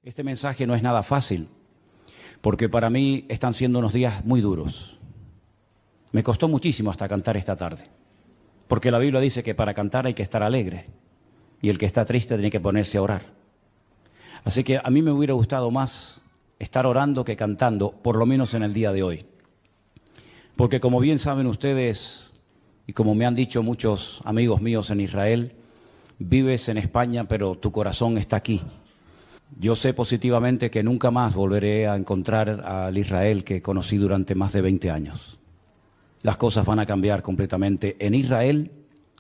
Este mensaje no es nada fácil, porque para mí están siendo unos días muy duros. Me costó muchísimo hasta cantar esta tarde, porque la Biblia dice que para cantar hay que estar alegre, y el que está triste tiene que ponerse a orar. Así que a mí me hubiera gustado más estar orando que cantando, por lo menos en el día de hoy. Porque como bien saben ustedes, y como me han dicho muchos amigos míos en Israel, vives en España, pero tu corazón está aquí. Yo sé positivamente que nunca más volveré a encontrar al Israel que conocí durante más de 20 años. Las cosas van a cambiar completamente en Israel,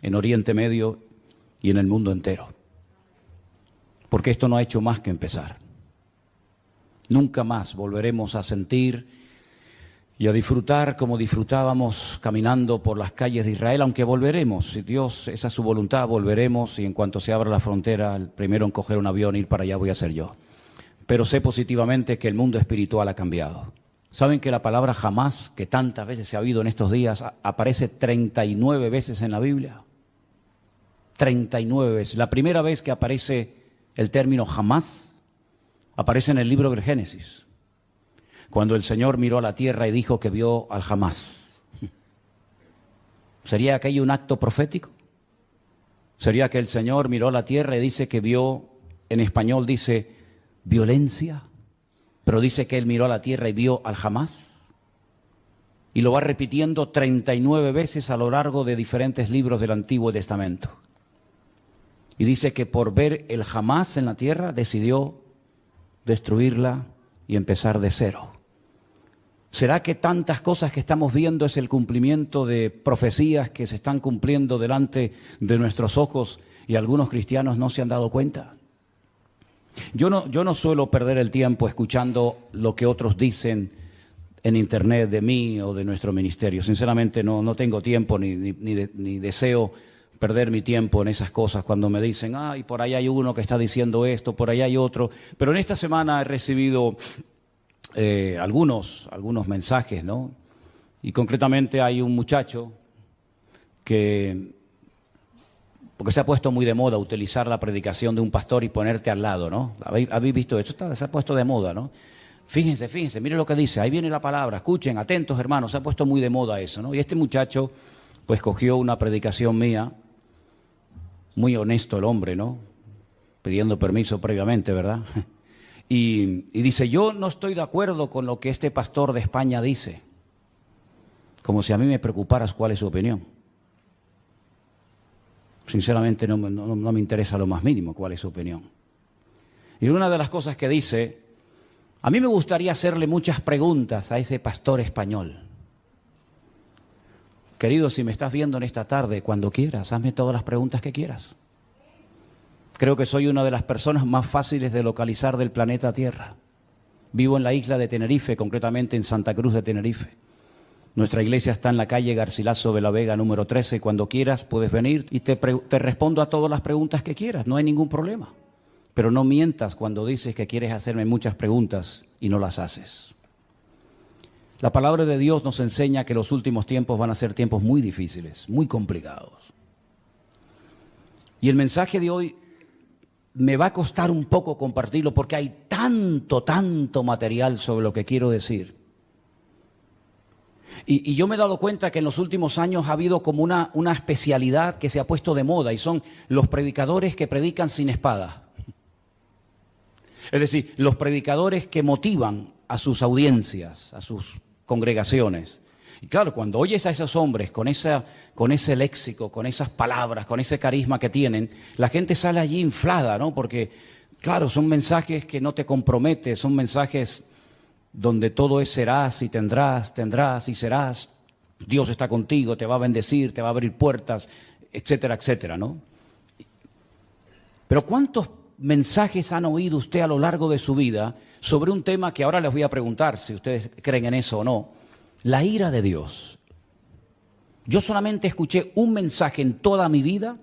en Oriente Medio y en el mundo entero. Porque esto no ha hecho más que empezar. Nunca más volveremos a sentir y a disfrutar como disfrutábamos caminando por las calles de Israel, aunque volveremos, si Dios, esa es su voluntad, volveremos, y en cuanto se abra la frontera, el primero en coger un avión e ir para allá voy a ser yo. Pero sé positivamente que el mundo espiritual ha cambiado. ¿Saben que la palabra jamás, que tantas veces se ha oído en estos días, aparece 39 veces en la Biblia? 39 veces. La primera vez que aparece el término jamás, aparece en el libro del Génesis, cuando el Señor miró a la tierra y dijo que vio al jamás. ¿Sería aquello un acto profético? ¿Sería que el Señor miró a la tierra y dice que vio, en español dice violencia, pero dice que Él miró a la tierra y vio al jamás? Y lo va repitiendo 39 veces a lo largo de diferentes libros del Antiguo Testamento. Y dice que por ver el jamás en la tierra decidió destruirla y empezar de cero. ¿Será que tantas cosas que estamos viendo es el cumplimiento de profecías que se están cumpliendo delante de nuestros ojos y algunos cristianos no se han dado cuenta? Yo no suelo perder el tiempo escuchando lo que otros dicen en internet de mí o de nuestro ministerio. Sinceramente no tengo tiempo ni deseo perder mi tiempo en esas cosas cuando me dicen, ay, por ahí hay uno que está diciendo esto, por ahí hay otro. Pero en esta semana he recibido algunos mensajes, ¿no? Y concretamente hay un muchacho que, porque se ha puesto muy de moda utilizar la predicación de un pastor y ponerte al lado, ¿no? ¿Habéis visto esto? Se ha puesto de moda, ¿no? Fíjense, miren lo que dice, ahí viene la palabra, escuchen, atentos hermanos, se ha puesto muy de moda eso, ¿no? Y este muchacho pues cogió una predicación mía, muy honesto el hombre, ¿no? Pidiendo permiso previamente, ¿verdad? Y dice, yo no estoy de acuerdo con lo que este pastor de España dice. Como si a mí me preocuparas cuál es su opinión. Sinceramente no me interesa lo más mínimo cuál es su opinión. Y una de las cosas que dice, a mí me gustaría hacerle muchas preguntas a ese pastor español. Querido, si me estás viendo en esta tarde, cuando quieras, hazme todas las preguntas que quieras. Creo que soy una de las personas más fáciles de localizar del planeta Tierra. Vivo en la isla de Tenerife, concretamente en Santa Cruz de Tenerife. Nuestra iglesia está en la calle Garcilaso de la Vega, número 13. Cuando quieras puedes venir y te respondo a todas las preguntas que quieras, no hay ningún problema. Pero no mientas cuando dices que quieres hacerme muchas preguntas y no las haces. La palabra de Dios nos enseña que los últimos tiempos van a ser tiempos muy difíciles, muy complicados. Y el mensaje de hoy me va a costar un poco compartirlo porque hay tanto material sobre lo que quiero decir. Y yo me he dado cuenta que en los últimos años ha habido como una especialidad que se ha puesto de moda y son los predicadores que predican sin espada. Es decir, los predicadores que motivan a sus audiencias, a sus congregaciones. Y claro, cuando oyes a esos hombres con ese léxico, con esas palabras, con ese carisma que tienen, la gente sale allí inflada, ¿no? Porque, claro, son mensajes que no te comprometen, son mensajes donde todo es serás y tendrás y serás. Dios está contigo, te va a bendecir, te va a abrir puertas, etcétera, etcétera, ¿no? Pero ¿cuántos mensajes han oído usted a lo largo de su vida sobre un tema que ahora les voy a preguntar si ustedes creen en eso o no? La ira de Dios. Yo solamente escuché un mensaje en toda mi vida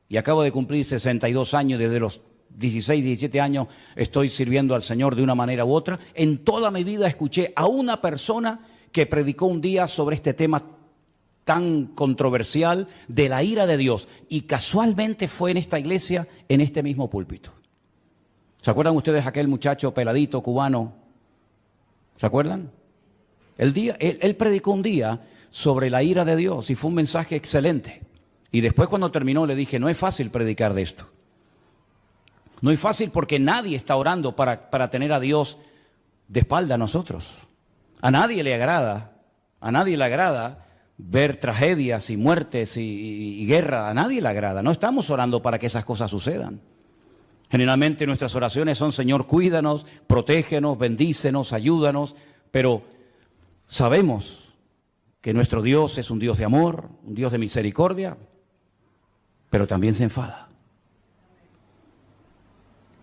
y acabo de cumplir 62 años, desde los 16, 17 años estoy sirviendo al Señor de una manera u otra. En toda mi vida escuché a una persona que predicó un día sobre este tema tan controversial de la ira de Dios y casualmente fue en esta iglesia, en este mismo púlpito. ¿Se acuerdan ustedes aquel muchacho peladito cubano? ¿Se acuerdan? Él predicó un día sobre la ira de Dios y fue un mensaje excelente. Y después cuando terminó le dije, no es fácil predicar de esto. No es fácil porque nadie está orando para tener a Dios de espalda a nosotros. A nadie le agrada ver tragedias y muertes y guerra. A nadie le agrada. No estamos orando para que esas cosas sucedan. Generalmente nuestras oraciones son, Señor, cuídanos, protégenos, bendícenos, ayúdanos. Pero sabemos que nuestro Dios es un Dios de amor, un Dios de misericordia, pero también se enfada.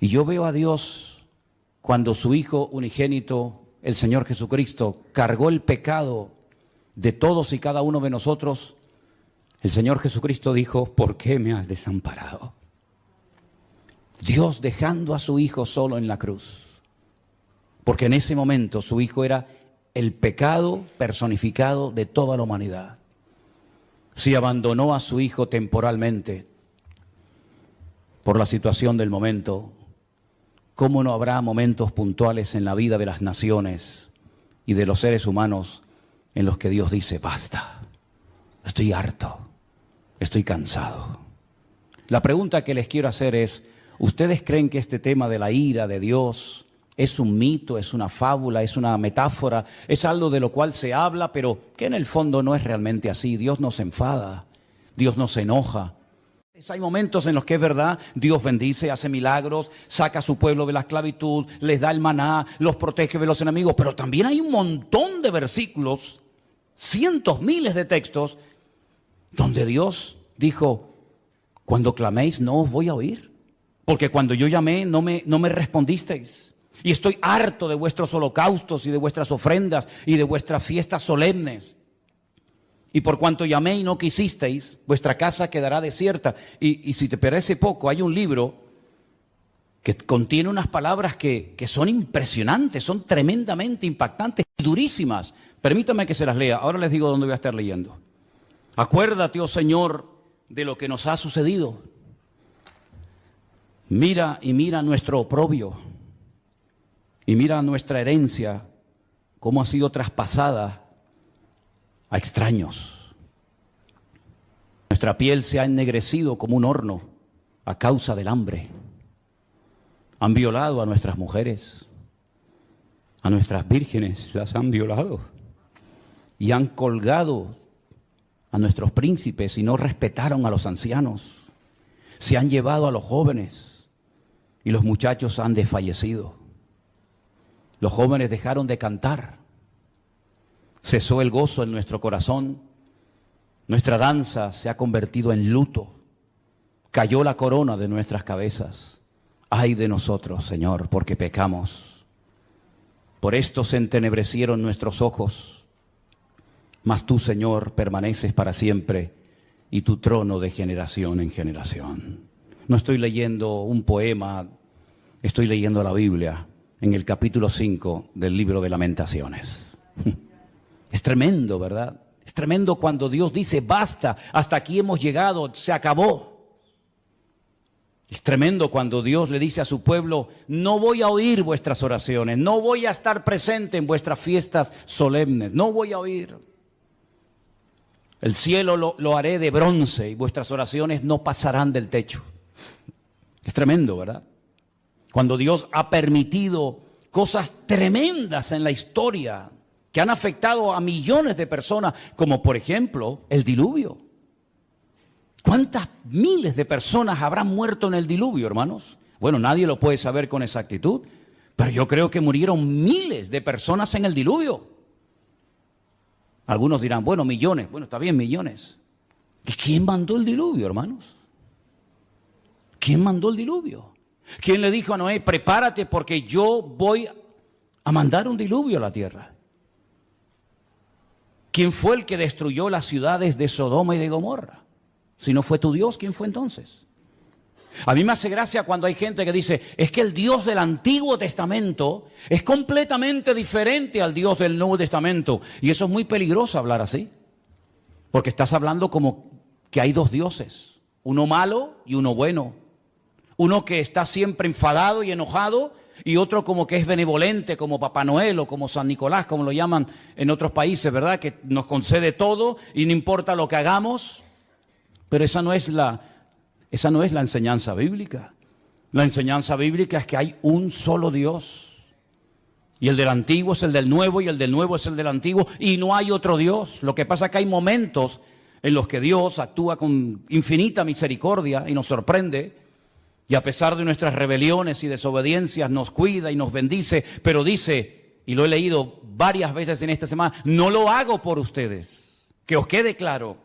Y yo veo a Dios cuando su Hijo unigénito, el Señor Jesucristo, cargó el pecado de todos y cada uno de nosotros. El Señor Jesucristo dijo, ¿por qué me has desamparado? Dios dejando a su Hijo solo en la cruz. Porque en ese momento su Hijo era el pecado personificado de toda la humanidad. Si abandonó a su Hijo temporalmente por la situación del momento, ¿cómo no habrá momentos puntuales en la vida de las naciones y de los seres humanos en los que Dios dice, basta, estoy harto, estoy cansado? La pregunta que les quiero hacer es, ¿ustedes creen que este tema de la ira de Dios es un mito, es una fábula, es una metáfora, es algo de lo cual se habla, pero que en el fondo no es realmente así? Dios no se enfada, Dios no se enoja. Hay momentos en los que es verdad, Dios bendice, hace milagros, saca a su pueblo de la esclavitud, les da el maná, los protege de los enemigos, pero también hay un montón de versículos, cientos, miles de textos, donde Dios dijo, cuando claméis no os voy a oír, porque cuando yo llamé no me respondisteis, y estoy harto de vuestros holocaustos y de vuestras ofrendas y de vuestras fiestas solemnes. Y por cuanto llamé y no quisisteis, vuestra casa quedará desierta. Y si te parece poco, hay un libro que contiene unas palabras que son impresionantes, son tremendamente impactantes y durísimas. Permítame que se las lea. Ahora les digo dónde voy a estar leyendo. Acuérdate, oh Señor, de lo que nos ha sucedido. Mira nuestro oprobio. Y mira nuestra herencia, cómo ha sido traspasada a extraños. Nuestra piel se ha ennegrecido como un horno a causa del hambre. Han violado a nuestras mujeres, a nuestras vírgenes las han violado y han colgado a nuestros príncipes y no respetaron a los ancianos. Se han llevado a los jóvenes y los muchachos han desfallecido. Los jóvenes dejaron de cantar. Cesó el gozo en nuestro corazón. Nuestra danza se ha convertido en luto. Cayó la corona de nuestras cabezas. Ay de nosotros, Señor, porque pecamos. Por esto se entenebrecieron nuestros ojos. Mas tú, Señor, permaneces para siempre y tu trono de generación en generación. No estoy leyendo un poema, estoy leyendo la Biblia en el capítulo 5 del libro de Lamentaciones. Es tremendo, ¿verdad? Es tremendo cuando Dios dice, basta, hasta aquí hemos llegado, se acabó. Es tremendo cuando Dios le dice a su pueblo, no voy a oír vuestras oraciones, no voy a estar presente en vuestras fiestas solemnes, no voy a oír. El cielo lo haré de bronce y vuestras oraciones no pasarán del techo. Es tremendo, ¿verdad? Cuando Dios ha permitido cosas tremendas en la historia que han afectado a millones de personas, como por ejemplo el diluvio. ¿Cuántas miles de personas habrán muerto en el diluvio, hermanos? Bueno, nadie lo puede saber con exactitud, pero yo creo que murieron miles de personas en el diluvio. Algunos dirán, bueno, millones. Bueno, está bien, millones. ¿Y quién mandó el diluvio, hermanos? ¿Quién mandó el diluvio? ¿Quién le dijo a Noé, prepárate porque yo voy a mandar un diluvio a la tierra? ¿Quién fue el que destruyó las ciudades de Sodoma y de Gomorra? Si no fue tu Dios, ¿quién fue entonces? A mí me hace gracia cuando hay gente que dice, es que el Dios del Antiguo Testamento es completamente diferente al Dios del Nuevo Testamento. Y eso es muy peligroso hablar así. Porque estás hablando como que hay dos dioses, uno malo y uno bueno. Uno que está siempre enfadado y enojado, y otro como que es benevolente, como Papá Noel o como San Nicolás, como lo llaman en otros países, ¿verdad? Que nos concede todo y no importa lo que hagamos. Pero esa no es la enseñanza bíblica. La enseñanza bíblica es que hay un solo Dios. Y el del antiguo es el del nuevo, y el del nuevo es el del antiguo, y no hay otro Dios. Lo que pasa es que hay momentos en los que Dios actúa con infinita misericordia y nos sorprende, y a pesar de nuestras rebeliones y desobediencias nos cuida y nos bendice, pero dice, y lo he leído varias veces en esta semana, no lo hago por ustedes, que os quede claro,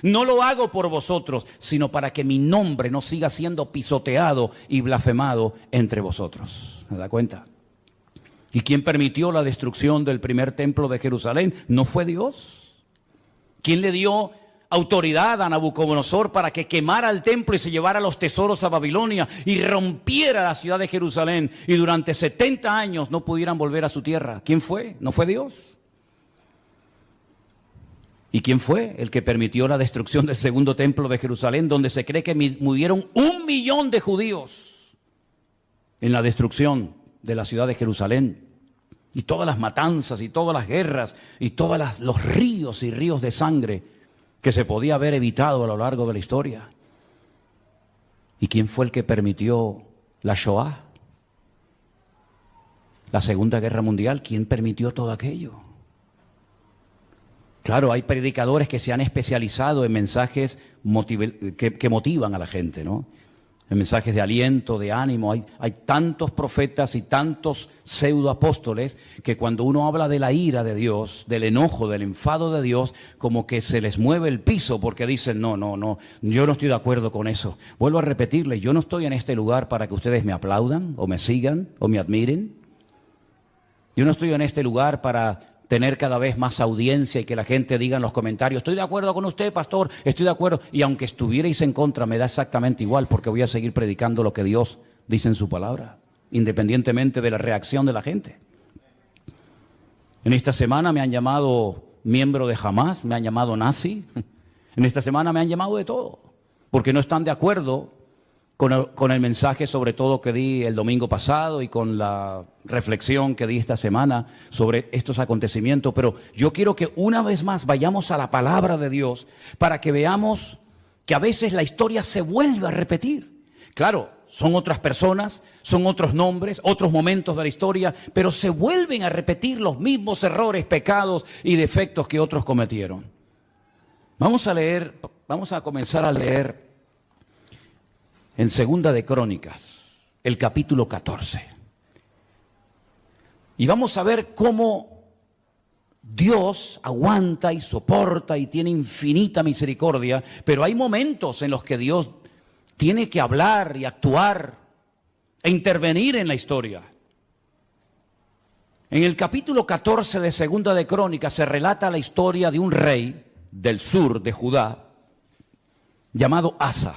no lo hago por vosotros, sino para que mi nombre no siga siendo pisoteado y blasfemado entre vosotros. ¿Se da cuenta? ¿Y quién permitió la destrucción del primer templo de Jerusalén? ¿No fue Dios? ¿Quién le dio autoridad a Nabucodonosor para que quemara el templo y se llevara los tesoros a Babilonia y rompiera la ciudad de Jerusalén y durante 70 años no pudieran volver a su tierra? ¿Quién fue? ¿No fue Dios? ¿Y quién fue el que permitió la destrucción del segundo templo de Jerusalén, donde se cree que murieron 1 millón de judíos en la destrucción de la ciudad de Jerusalén? Y todas las matanzas y todas las guerras y todos los ríos y ríos de sangre que se podía haber evitado a lo largo de la historia. ¿Y quién fue el que permitió la Shoah? La Segunda Guerra Mundial, ¿quién permitió todo aquello? Claro, hay predicadores que se han especializado en mensajes que motivan a la gente, ¿no? En mensajes de aliento, de ánimo. Hay tantos profetas y tantos pseudoapóstoles que cuando uno habla de la ira de Dios, del enojo, del enfado de Dios, como que se les mueve el piso porque dicen, no, yo no estoy de acuerdo con eso. Vuelvo a repetirles, yo no estoy en este lugar para que ustedes me aplaudan o me sigan o me admiren. Yo no estoy en este lugar para tener cada vez más audiencia y que la gente diga en los comentarios, estoy de acuerdo con usted, pastor, estoy de acuerdo. Y aunque estuvierais en contra, me da exactamente igual, porque voy a seguir predicando lo que Dios dice en su palabra, independientemente de la reacción de la gente. En esta semana me han llamado miembro de Hamas, me han llamado nazi. En esta semana me han llamado de todo, porque no están de acuerdo con el mensaje sobre todo que di el domingo pasado y con la reflexión que di esta semana sobre estos acontecimientos. Pero yo quiero que una vez más vayamos a la palabra de Dios para que veamos que a veces la historia se vuelve a repetir. Claro, son otras personas, son otros nombres, otros momentos de la historia, pero se vuelven a repetir los mismos errores, pecados y defectos que otros cometieron. Vamos a comenzar a leer en Segunda de Crónicas, el capítulo 14. Y vamos a ver cómo Dios aguanta y soporta y tiene infinita misericordia, pero hay momentos en los que Dios tiene que hablar y actuar e intervenir en la historia. En el capítulo 14 de Segunda de Crónicas se relata la historia de un rey del sur de Judá llamado Asa.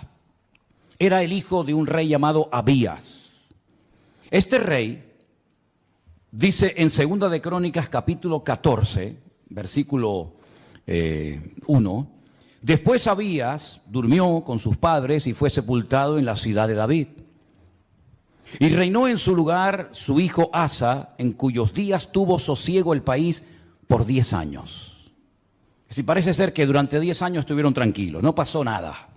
Era el hijo de un rey llamado Abías. Este rey, dice en Segunda de Crónicas capítulo 14, versículo 1, después Abías durmió con sus padres y fue sepultado en la ciudad de David. Y reinó en su lugar su hijo Asa, en cuyos días tuvo sosiego el país por 10 años. Si parece ser que durante 10 años estuvieron tranquilos, no pasó nada.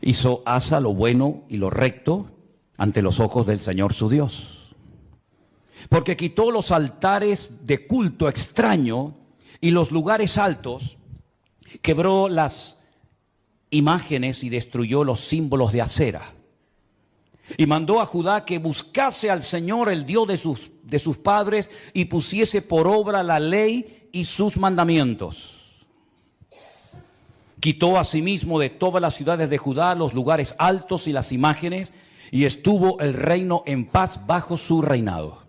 Hizo Asa lo bueno y lo recto ante los ojos del Señor su Dios. Porque quitó los altares de culto extraño y los lugares altos, quebró las imágenes y destruyó los símbolos de Acera. Y mandó a Judá que buscase al Señor, el Dios de sus padres, y pusiese por obra la ley y sus mandamientos. Quitó asimismo de todas las ciudades de Judá los lugares altos y las imágenes, y estuvo el reino en paz bajo su reinado.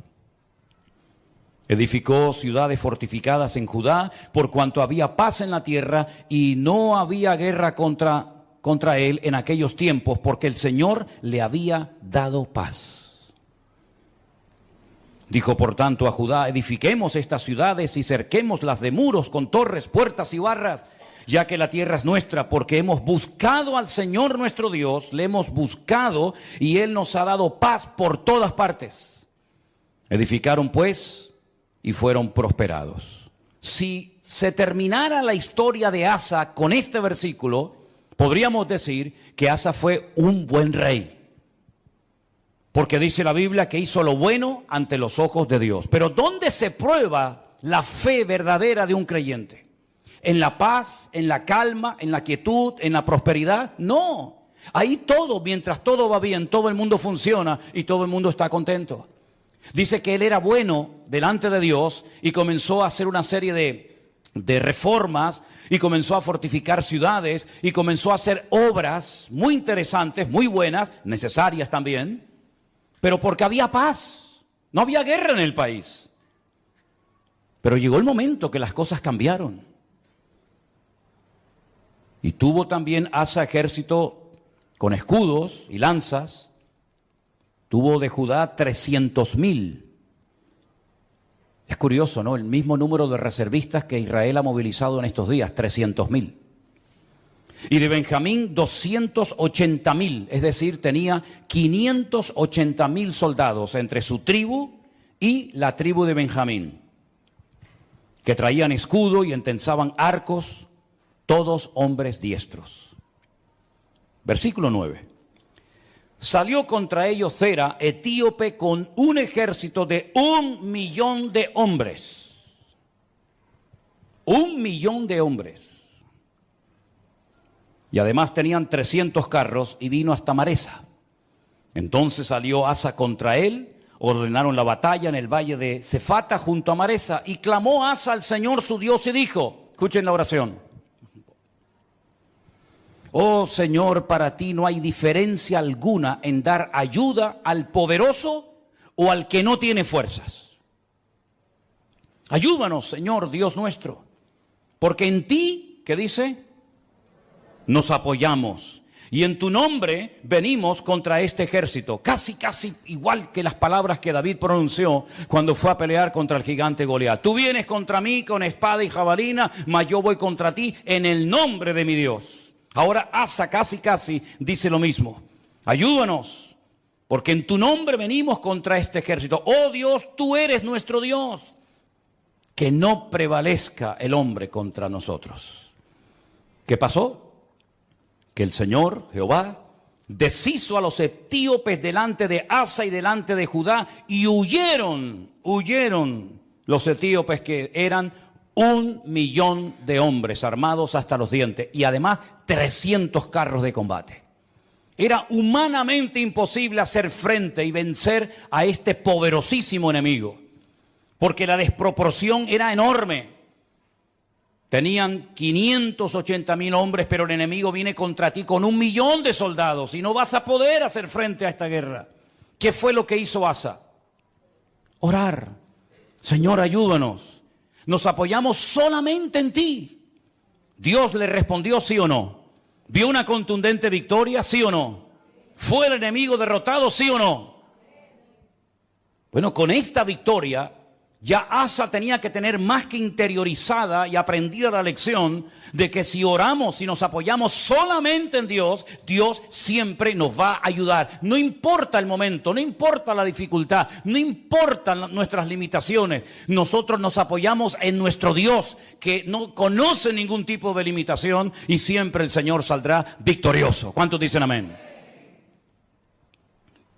Edificó ciudades fortificadas en Judá, por cuanto había paz en la tierra y no había guerra contra él en aquellos tiempos, porque el Señor le había dado paz. Dijo por tanto a Judá, edifiquemos estas ciudades y cerquémoslas de muros con torres, puertas y barras, ya que la tierra es nuestra, porque hemos buscado al Señor nuestro Dios, le hemos buscado y Él nos ha dado paz por todas partes. Edificaron pues y fueron prosperados. Si se terminara la historia de Asa con este versículo, podríamos decir que Asa fue un buen rey. Porque dice la Biblia que hizo lo bueno ante los ojos de Dios. Pero ¿dónde se prueba la fe verdadera de un creyente? ¿En la paz, en la calma, en la quietud, en la prosperidad? No. Ahí todo, mientras todo va bien, todo el mundo funciona y todo el mundo está contento. Dice que él era bueno delante de Dios y comenzó a hacer una serie de reformas y comenzó a fortificar ciudades y comenzó a hacer obras muy interesantes, muy buenas, necesarias también, pero porque había paz, no había guerra en el país. Pero llegó el momento que las cosas cambiaron. Y tuvo también Asa ejército con escudos y lanzas. Tuvo de Judá 300,000. Es curioso, ¿no? El mismo número de reservistas que Israel ha movilizado en estos días, 300,000. Y de Benjamín 280,000, es decir, tenía 580,000 soldados entre su tribu y la tribu de Benjamín, que traían escudo y entensaban arcos, todos hombres diestros. Versículo 9. Salió contra ellos Zera, etíope, con un ejército de 1,000,000 de hombres. 1,000,000 de hombres. Y además tenían 300 carros y vino hasta Maresa. Entonces salió Asa contra él, ordenaron la batalla en el valle de Cefata junto a Maresa, y clamó Asa al Señor su Dios y dijo, escuchen la oración: oh Señor, para ti no hay diferencia alguna en dar ayuda al poderoso o al que no tiene fuerzas. Ayúdanos, Señor Dios nuestro, porque en ti, ¿qué dice?, nos apoyamos, y en tu nombre venimos contra este ejército. Casi igual que las palabras que David pronunció cuando fue a pelear contra el gigante Goliat. Tú vienes contra mí con espada y jabalina, mas yo voy contra ti en el nombre de mi Dios. Ahora Asa casi dice lo mismo. Ayúdanos, porque en tu nombre venimos contra este ejército. Oh Dios, tú eres nuestro Dios. Que no prevalezca el hombre contra nosotros. ¿Qué pasó? Que el Señor, Jehová, deshizo a los etíopes delante de Asa y delante de Judá, y huyeron los etíopes, que eran 1,000,000 de hombres armados hasta los dientes, y además 300 carros de combate. Era humanamente imposible hacer frente y vencer a este poderosísimo enemigo, porque la desproporción era enorme. Tenían 580,000 hombres, pero el enemigo viene contra ti con 1,000,000 de soldados y no vas a poder hacer frente a esta guerra. ¿Qué fue lo que hizo Asa? Orar. Señor, ayúdanos. Nos apoyamos solamente en ti. Dios le respondió sí o no. ¿Vio una contundente victoria? Sí o no. ¿Fue el enemigo derrotado? Sí o no. Bueno, con esta victoria ya Asa tenía que tener más que interiorizada y aprendida la lección de que si oramos y nos apoyamos solamente en Dios, Dios siempre nos va a ayudar. No importa el momento, no importa la dificultad, no importan nuestras limitaciones. Nosotros nos apoyamos en nuestro Dios, que no conoce ningún tipo de limitación, y siempre el Señor saldrá victorioso. ¿Cuántos dicen amén?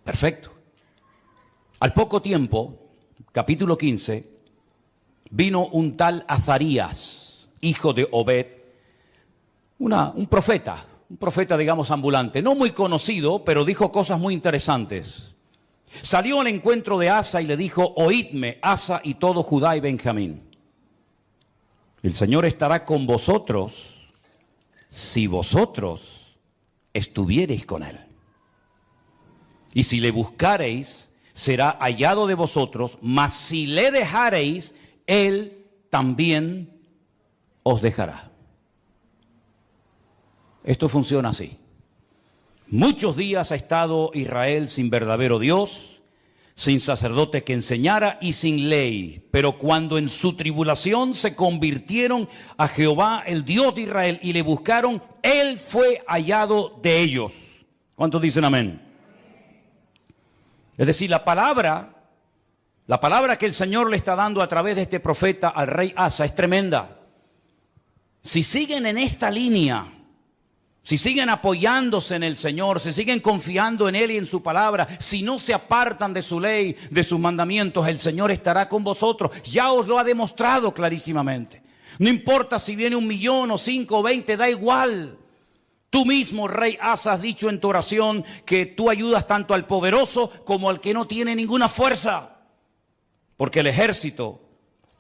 Perfecto. Al poco tiempo, capítulo 15, vino un tal Azarías, hijo de Obed, un profeta digamos ambulante, no muy conocido, pero dijo cosas muy interesantes. Salió al encuentro de Asa y le dijo: oídme, Asa y todo Judá y Benjamín. El Señor estará con vosotros si vosotros estuviereis con él. Y si le buscareis, será hallado de vosotros, mas si le dejareis, él también os dejará. Esto funciona así. Muchos días ha estado Israel sin verdadero Dios, sin sacerdote que enseñara y sin ley. Pero cuando en su tribulación se convirtieron a Jehová, el Dios de Israel, y le buscaron, Él fue hallado de ellos. ¿Cuántos dicen amén? Es decir, la palabra que el Señor le está dando a través de este profeta al rey Asa es tremenda. Si siguen en esta línea, si siguen apoyándose en el Señor, si siguen confiando en Él y en su palabra, si no se apartan de su ley, de sus mandamientos, el Señor estará con vosotros. Ya os lo ha demostrado clarísimamente. No importa si viene 1,000,000 o 5 o 20, da igual. Tú mismo, rey Asa, has dicho en tu oración que tú ayudas tanto al poderoso como al que no tiene ninguna fuerza. Porque el ejército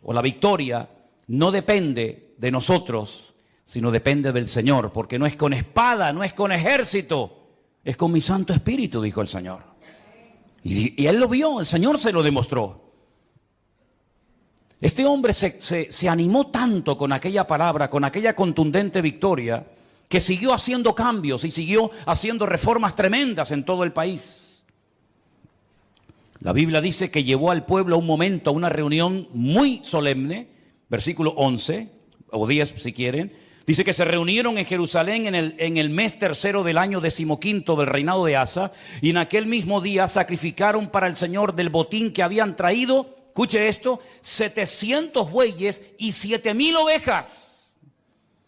o la victoria no depende de nosotros, sino depende del Señor, porque no es con espada, no es con ejército, es con mi Santo Espíritu, dijo el Señor. Y él lo vio, el Señor se lo demostró. Este hombre se animó tanto con aquella palabra, con aquella contundente victoria, que siguió haciendo cambios y siguió haciendo reformas tremendas en todo el país. La Biblia dice que llevó al pueblo a un momento, a una reunión muy solemne, versículo 11, o 10 si quieren. Dice que se reunieron en Jerusalén en el mes tercero del año 15º del reinado de Asa, y en aquel mismo día sacrificaron para el Señor del botín que habían traído, escuche esto, 700 bueyes y 7,000 ovejas.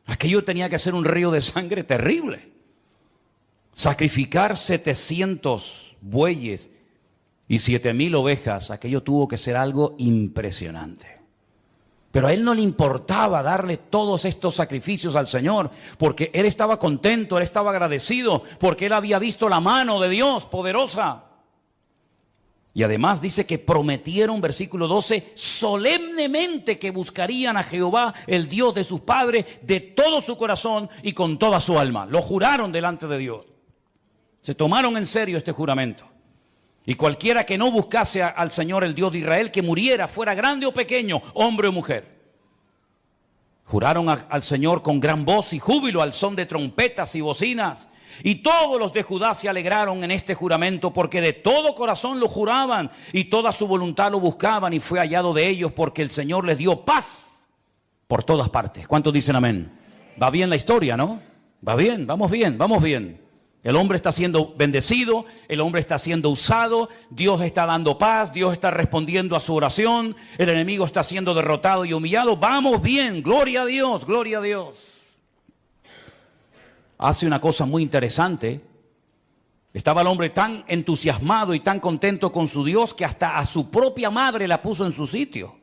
Aquello tenía que ser un río de sangre terrible. Sacrificar 700 bueyes y 7,000 ovejas, aquello tuvo que ser algo impresionante. Pero a él no le importaba darle todos estos sacrificios al Señor, porque él estaba contento, él estaba agradecido, porque él había visto la mano de Dios poderosa. Y además dice que prometieron, versículo 12, solemnemente que buscarían a Jehová, el Dios de sus padres, de todo su corazón y con toda su alma. Lo juraron delante de Dios. Se tomaron en serio este juramento. Y cualquiera que no buscase al Señor, el Dios de Israel, que muriera, fuera grande o pequeño, hombre o mujer. Juraron al Señor con gran voz y júbilo, al son de trompetas y bocinas. Y todos los de Judá se alegraron en este juramento, porque de todo corazón lo juraban y toda su voluntad lo buscaban, y fue hallado de ellos, porque el Señor les dio paz por todas partes. ¿Cuántos dicen amén? Va bien la historia, ¿no? Va bien, vamos bien, vamos bien. El hombre está siendo bendecido, el hombre está siendo usado, Dios está dando paz, Dios está respondiendo a su oración, el enemigo está siendo derrotado y humillado. Vamos bien, gloria a Dios, gloria a Dios. Hace una cosa muy interesante. Estaba el hombre tan entusiasmado y tan contento con su Dios que hasta a su propia madre la puso en su sitio.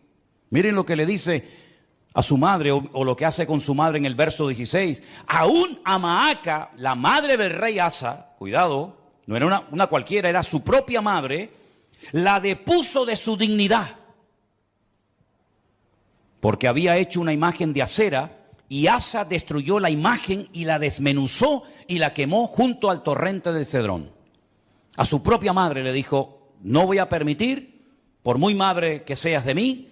Miren lo que le dice a su madre, o lo que hace con su madre en el verso 16. Aún a Maaca, la madre del rey Asa, cuidado, no era una cualquiera, era su propia madre, la depuso de su dignidad, porque había hecho una imagen de acera, y Asa destruyó la imagen y la desmenuzó y la quemó junto al torrente del Cedrón. A su propia madre le dijo: no voy a permitir, por muy madre que seas de mí,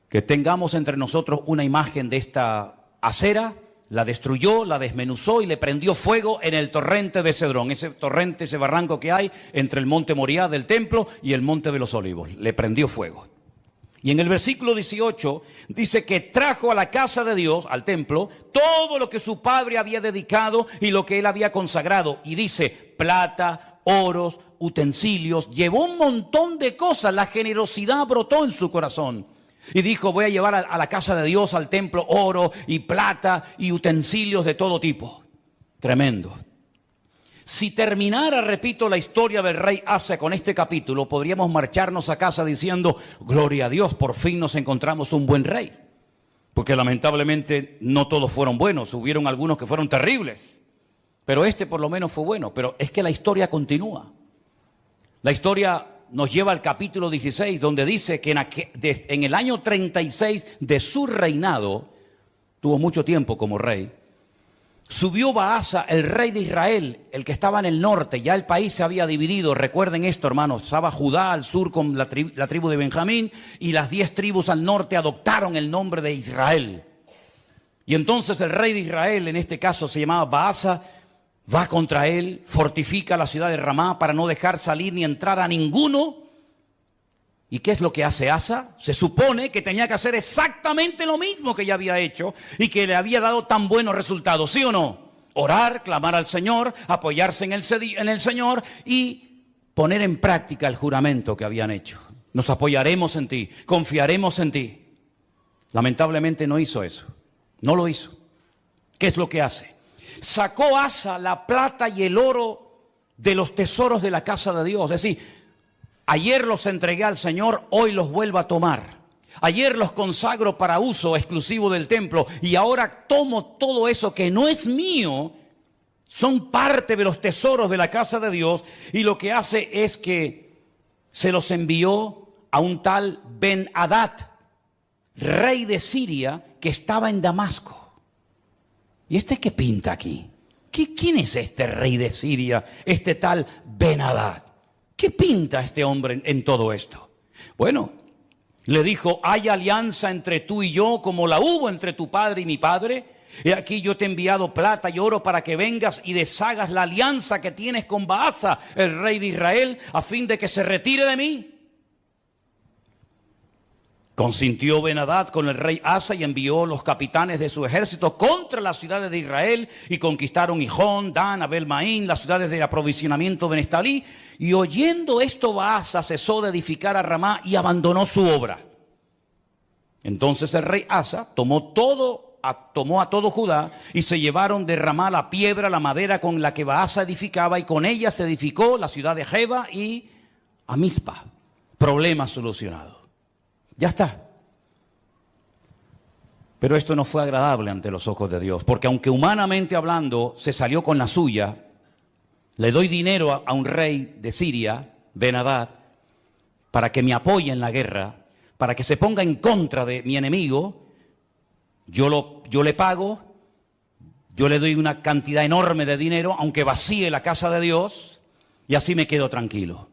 que tengamos entre nosotros una imagen de esta acera. La destruyó, la desmenuzó y le prendió fuego en el torrente de Cedrón, ese torrente, ese barranco que hay entre el monte Moriah del templo y el monte de los Olivos. Le prendió fuego. Y en el versículo 18 dice que trajo a la casa de Dios, al templo, todo lo que su padre había dedicado y lo que él había consagrado. Y dice: plata, oros, utensilios, llevó un montón de cosas. La generosidad brotó en su corazón. Y dijo: voy a llevar a la casa de Dios, al templo, oro y plata y utensilios de todo tipo. Tremendo. Si terminara, repito, la historia del rey Asa con este capítulo, podríamos marcharnos a casa diciendo: gloria a Dios, por fin nos encontramos un buen rey. Porque lamentablemente no todos fueron buenos, hubieron algunos que fueron terribles. Pero este por lo menos fue bueno. Pero es que la historia continúa. La historia nos lleva al capítulo 16, donde dice que en el año 36 de su reinado, tuvo mucho tiempo como rey, subió Baasa, el rey de Israel, el que estaba en el norte. Ya el país se había dividido. Recuerden esto, hermanos. Estaba Judá al sur con la tribu de Benjamín, y las 10 tribus al norte adoptaron el nombre de Israel. Y entonces el rey de Israel, en este caso se llamaba Baasa, va contra él, fortifica la ciudad de Ramá para no dejar salir ni entrar a ninguno ¿Y qué es lo que hace Asa? Se supone que tenía que hacer exactamente lo mismo que ya había hecho y que le había dado tan buenos resultados, ¿sí o no? Orar, clamar al Señor, apoyarse en el Señor y poner en práctica el juramento que habían hecho. Nos apoyaremos en ti, confiaremos en ti. Lamentablemente no hizo eso, no lo hizo. ¿Qué es lo que hace? Sacó Asa la plata y el oro de los tesoros de la casa de Dios. Es decir, ayer los entregué al Señor, hoy los vuelvo a tomar. Ayer los consagro para uso exclusivo del templo y ahora tomo todo eso que no es mío, son parte de los tesoros de la casa de Dios, y lo que hace es que se los envió a un tal Ben-Hadad, rey de Siria, que estaba en Damasco. ¿Y este qué pinta aquí? ¿Quién es este rey de Siria, este tal Ben-Hadad? ¿Qué pinta este hombre en todo esto? Bueno, le dijo, hay alianza entre tú y yo como la hubo entre tu padre y mi padre. He aquí yo te he enviado plata y oro para que vengas y deshagas la alianza que tienes con Baasa, el rey de Israel, a fin de que se retire de mí. Consintió Ben-Hadad con el rey Asa y envió los capitanes de su ejército contra las ciudades de Israel y conquistaron Gijón, Dan, Abel-Maín, las ciudades de aprovisionamiento de Neftalí. Y oyendo esto, Baasa cesó de edificar a Ramá y abandonó su obra. Entonces el rey Asa tomó a todo Judá y se llevaron de Ramá la piedra, la madera con la que Baasa edificaba, y con ella se edificó la ciudad de Jeba y a Mizpa. Problema solucionado. Ya está. Pero esto no fue agradable ante los ojos de Dios, porque aunque humanamente hablando se salió con la suya, le doy dinero a un rey de Siria, Ben-Hadad, para que me apoye en la guerra, para que se ponga en contra de mi enemigo. Yo le pago, yo le doy una cantidad enorme de dinero, aunque vacíe la casa de Dios, y así me quedo tranquilo.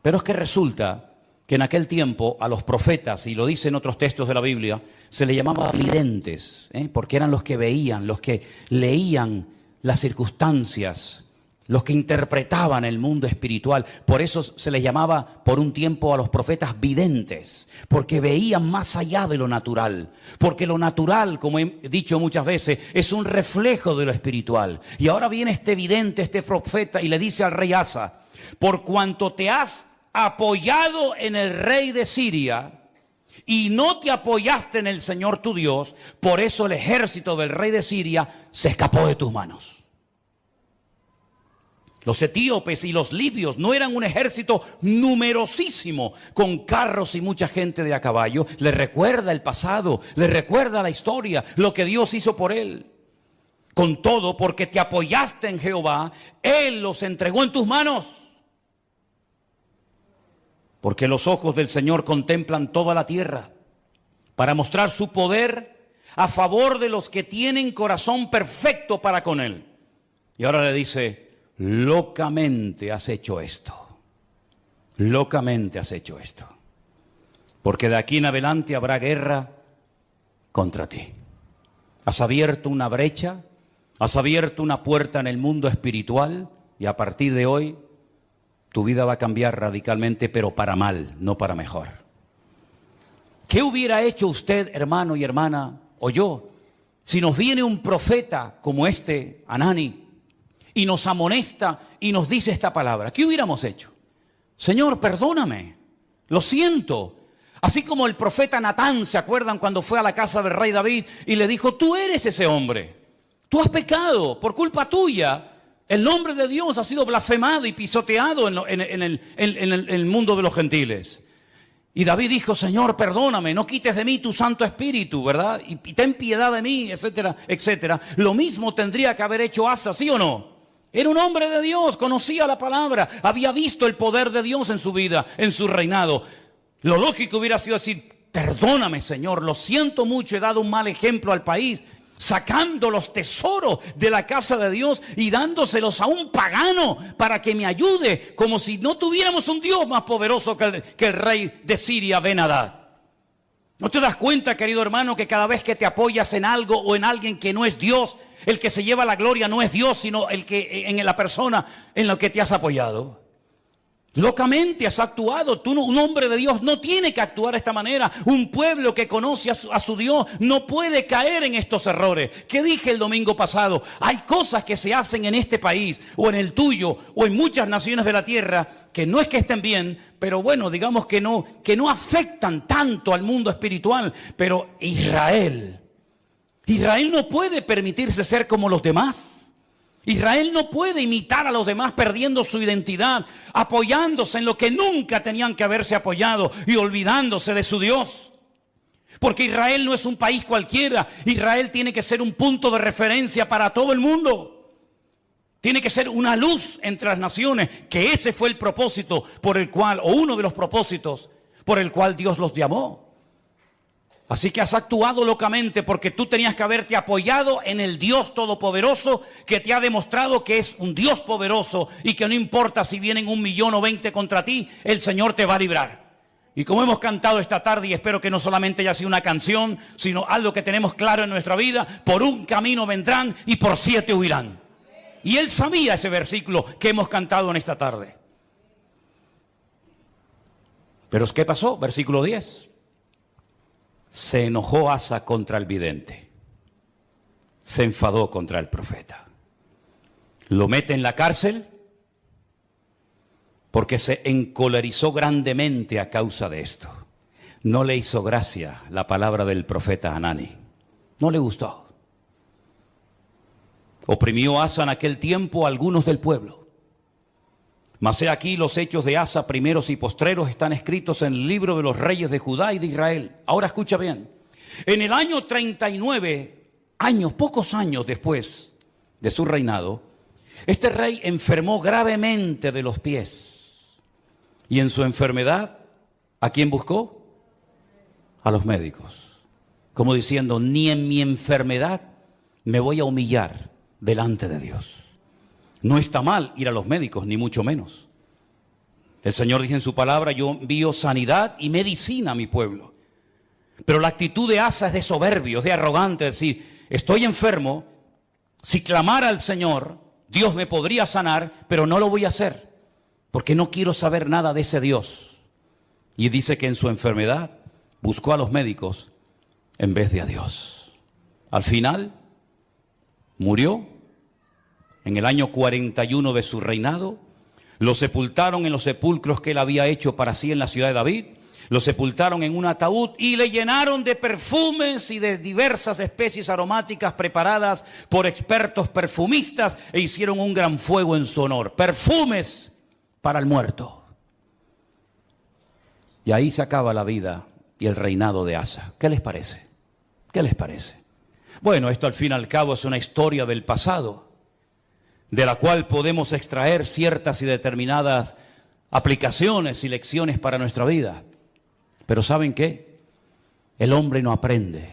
Pero es que resulta que en aquel tiempo a los profetas, y lo dicen otros textos de la Biblia, se les llamaba videntes, porque eran los que veían, los que leían las circunstancias, los que interpretaban el mundo espiritual. Por eso se les llamaba por un tiempo a los profetas videntes, porque veían más allá de lo natural, porque lo natural, como he dicho muchas veces, es un reflejo de lo espiritual. Y ahora viene este vidente, este profeta, y le dice al rey Asa, por cuanto te has apoyado en el rey de Siria y no te apoyaste en el Señor tu Dios, por eso el ejército del rey de Siria se escapó de tus manos. Los etíopes y los libios no eran un ejército numerosísimo con carros y mucha gente de a caballo. Le recuerda el pasado, le recuerda la historia, lo que Dios hizo por él. Con todo, porque te apoyaste en Jehová, Él los entregó en tus manos. Porque los ojos del Señor contemplan toda la tierra para mostrar su poder a favor de los que tienen corazón perfecto para con Él. Y ahora le dice, locamente has hecho esto. Locamente has hecho esto. Porque de aquí en adelante habrá guerra contra ti. Has abierto una brecha, has abierto una puerta en el mundo espiritual y a partir de hoy tu vida va a cambiar radicalmente, pero para mal, no para mejor. ¿Qué hubiera hecho usted, hermano y hermana, o yo, si nos viene un profeta como este, Hanani, y nos amonesta y nos dice esta palabra? ¿Qué hubiéramos hecho? Señor, perdóname, lo siento. Así como el profeta Natán, ¿se acuerdan cuando fue a la casa del rey David y le dijo, tú eres ese hombre, tú has pecado por culpa tuya? El nombre de Dios ha sido blasfemado y pisoteado en el mundo de los gentiles. Y David dijo, Señor, perdóname, no quites de mí tu Santo Espíritu, ¿verdad? Y ten piedad de mí, etcétera, etcétera. Lo mismo tendría que haber hecho Asa, ¿sí o no? Era un hombre de Dios, conocía la palabra, había visto el poder de Dios en su vida, en su reinado. Lo lógico hubiera sido decir, perdóname, Señor, lo siento mucho, he dado un mal ejemplo al país, sacando los tesoros de la casa de Dios y dándoselos a un pagano para que me ayude, como si no tuviéramos un Dios más poderoso que el rey de Siria, Ben-Hadad. ¿No te das cuenta, querido hermano, que cada vez que te apoyas en algo o en alguien que no es Dios, el que se lleva la gloria no es Dios, sino el que en la persona en la que te has apoyado? Locamente has actuado. Tú, un hombre de Dios, no tiene que actuar de esta manera. Un pueblo que conoce a su Dios no puede caer en estos errores. ¿Qué dije el domingo pasado? Hay cosas que se hacen en este país, o en el tuyo, o en muchas naciones de la tierra, que no es que estén bien, pero bueno, digamos que no afectan tanto al mundo espiritual. Pero Israel no puede permitirse ser como los demás. Israel no puede imitar a los demás perdiendo su identidad, apoyándose en lo que nunca tenían que haberse apoyado y olvidándose de su Dios. Porque Israel no es un país cualquiera. Israel tiene que ser un punto de referencia para todo el mundo. Tiene que ser una luz entre las naciones, que ese fue el propósito por el cual, o uno de los propósitos por el cual Dios los llamó. Así que has actuado locamente porque tú tenías que haberte apoyado en el Dios Todopoderoso, que te ha demostrado que es un Dios poderoso y que no importa si vienen 1 millón o 20 contra ti, el Señor te va a librar. Y como hemos cantado esta tarde, y espero que no solamente haya sido una canción, sino algo que tenemos claro en nuestra vida: por un camino vendrán y por 7 huirán. Y él sabía ese versículo que hemos cantado en esta tarde. Pero ¿qué pasó? Versículo 10. Se enojó Asa contra el vidente. Se enfadó contra el profeta. Lo mete en la cárcel porque se encolerizó grandemente a causa de esto. No le hizo gracia la palabra del profeta Hanani. No le gustó. Oprimió Asa en aquel tiempo a algunos del pueblo. Mas he aquí, los hechos de Asa, primeros y postreros, están escritos en el libro de los reyes de Judá y de Israel. Ahora escucha bien. En el año 39, pocos años después de su reinado, este rey enfermó gravemente de los pies. Y en su enfermedad, ¿a quién buscó? A los médicos. Como diciendo, ni en mi enfermedad me voy a humillar delante de Dios. No está mal ir a los médicos, ni mucho menos. El Señor dice en su palabra: yo envío sanidad y medicina a mi pueblo. Pero la actitud de Asa es de soberbio, es de arrogante, es decir, estoy enfermo, si clamara al Señor, Dios me podría sanar, pero no lo voy a hacer, porque no quiero saber nada de ese Dios. Y dice que en su enfermedad buscó a los médicos en vez de a Dios. Al final, murió. En el año 41 de su reinado, lo sepultaron en los sepulcros que él había hecho para sí en la ciudad de David. Lo sepultaron en un ataúd y le llenaron de perfumes y de diversas especies aromáticas preparadas por expertos perfumistas, e hicieron un gran fuego en su honor. Perfumes para el muerto. Y ahí se acaba la vida y el reinado de Asa. ¿Qué les parece? ¿Qué les parece? Bueno, esto al fin y al cabo es una historia del pasado, de la cual podemos extraer ciertas y determinadas aplicaciones y lecciones para nuestra vida. Pero ¿saben qué? El hombre no aprende.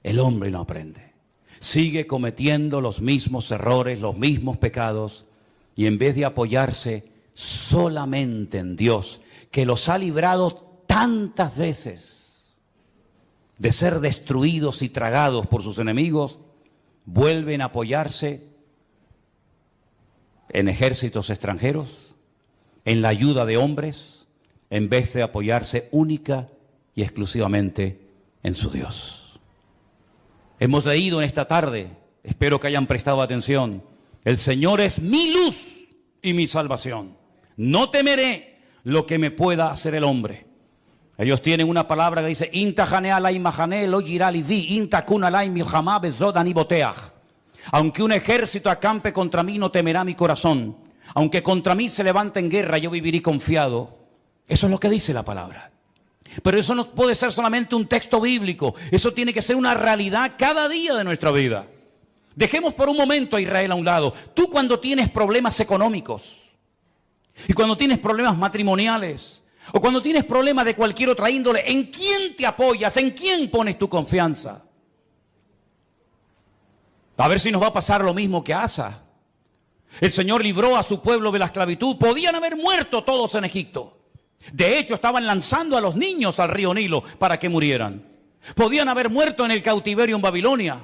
El hombre no aprende. Sigue cometiendo los mismos errores, los mismos pecados, y en vez de apoyarse solamente en Dios, que los ha librado tantas veces de ser destruidos y tragados por sus enemigos, vuelven a apoyarse en ejércitos extranjeros, en la ayuda de hombres, en vez de apoyarse única y exclusivamente en su Dios. Hemos leído en esta tarde, espero que hayan prestado atención: el Señor es mi luz y mi salvación. No temeré lo que me pueda hacer el hombre. Ellos tienen una palabra que dice: aunque un ejército acampe contra mí, no temerá mi corazón. Aunque contra mí se levante en guerra, yo viviré confiado. Eso es lo que dice la palabra. Pero eso no puede ser solamente un texto bíblico. Eso tiene que ser una realidad cada día de nuestra vida. Dejemos por un momento a Israel a un lado. Tú, cuando tienes problemas económicos, y cuando tienes problemas matrimoniales, o cuando tienes problemas de cualquier otra índole, ¿en quién te apoyas? ¿En quién pones tu confianza? A ver si nos va a pasar lo mismo que a Asa. El Señor libró a su pueblo de la esclavitud. Podían haber muerto todos en Egipto. De hecho, estaban lanzando a los niños al río Nilo para que murieran. Podían haber muerto en el cautiverio en Babilonia.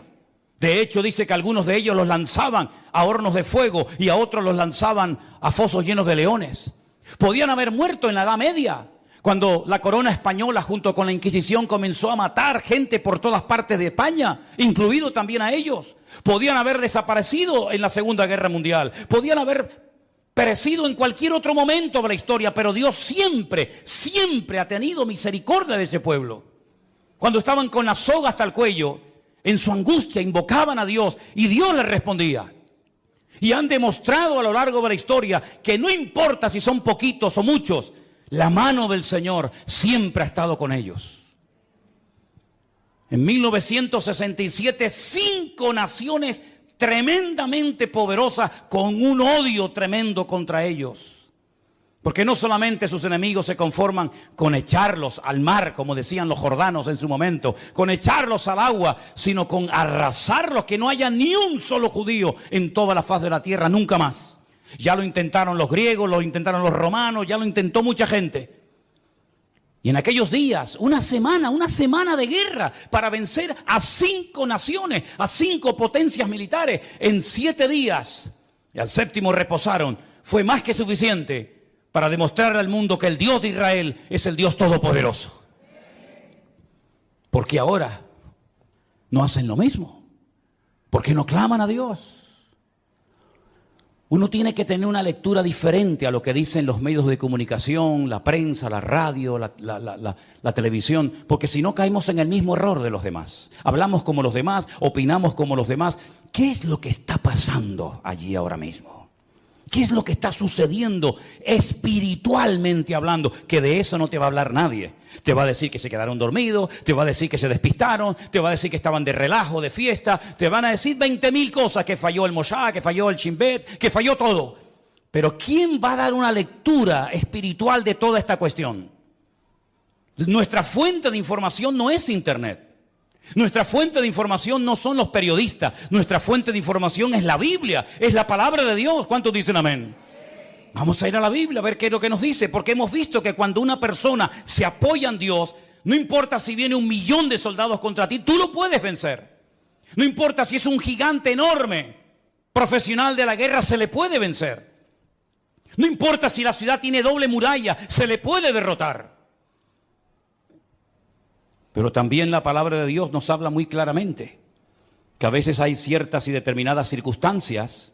De hecho, dice que algunos de ellos los lanzaban a hornos de fuego y a otros los lanzaban a fosos llenos de leones. Podían haber muerto en la Edad Media, cuando la corona española junto con la Inquisición comenzó a matar gente por todas partes de España, incluido también a ellos. Podían haber desaparecido en la Segunda Guerra Mundial, podían haber perecido en cualquier otro momento de la historia, pero Dios siempre, siempre ha tenido misericordia de ese pueblo. Cuando estaban con la soga hasta el cuello, en su angustia invocaban a Dios y Dios les respondía. Y han demostrado a lo largo de la historia que no importa si son poquitos o muchos, la mano del Señor siempre ha estado con ellos. En 1967, 5 naciones tremendamente poderosas con un odio tremendo contra ellos. Porque no solamente sus enemigos se conforman con echarlos al mar, como decían los jordanos en su momento, con echarlos al agua, sino con arrasarlos, que no haya ni un solo judío en toda la faz de la tierra, nunca más. Ya lo intentaron los griegos, lo intentaron los romanos, ya lo intentó mucha gente. Y en aquellos días, una semana de guerra para vencer a 5 naciones, a 5 potencias militares en 7 días. Y al 7º reposaron. Fue más que suficiente para demostrar al mundo que el Dios de Israel es el Dios todopoderoso. Porque ahora no hacen lo mismo. Porque no claman a Dios. Uno tiene que tener una lectura diferente a lo que dicen los medios de comunicación, la prensa, la radio, la televisión, porque si no caemos en el mismo error de los demás. Hablamos como los demás, opinamos como los demás. ¿Qué es lo que está pasando allí ahora mismo? ¿Qué es lo que está sucediendo espiritualmente hablando? Que de eso no te va a hablar nadie. Te va a decir que se quedaron dormidos, te va a decir que se despistaron, te va a decir que estaban de relajo, de fiesta, te van a decir 20.000 cosas, que falló el Moshá, que falló el Shin-Bet, que falló todo. Pero ¿quién va a dar una lectura espiritual de toda esta cuestión? Nuestra fuente de información no es Internet. Nuestra fuente de información no son los periodistas. Nuestra fuente de información es la Biblia, es la palabra de Dios. ¿Cuántos dicen amén? Vamos a ir a la Biblia a ver qué es lo que nos dice, porque hemos visto que cuando una persona se apoya en Dios, no importa si viene 1.000.000 de soldados contra ti, tú lo puedes vencer. No importa si es un gigante enorme, profesional de la guerra, se le puede vencer. No importa si la ciudad tiene doble muralla, se le puede derrotar. Pero también la palabra de Dios nos habla muy claramente que a veces hay ciertas y determinadas circunstancias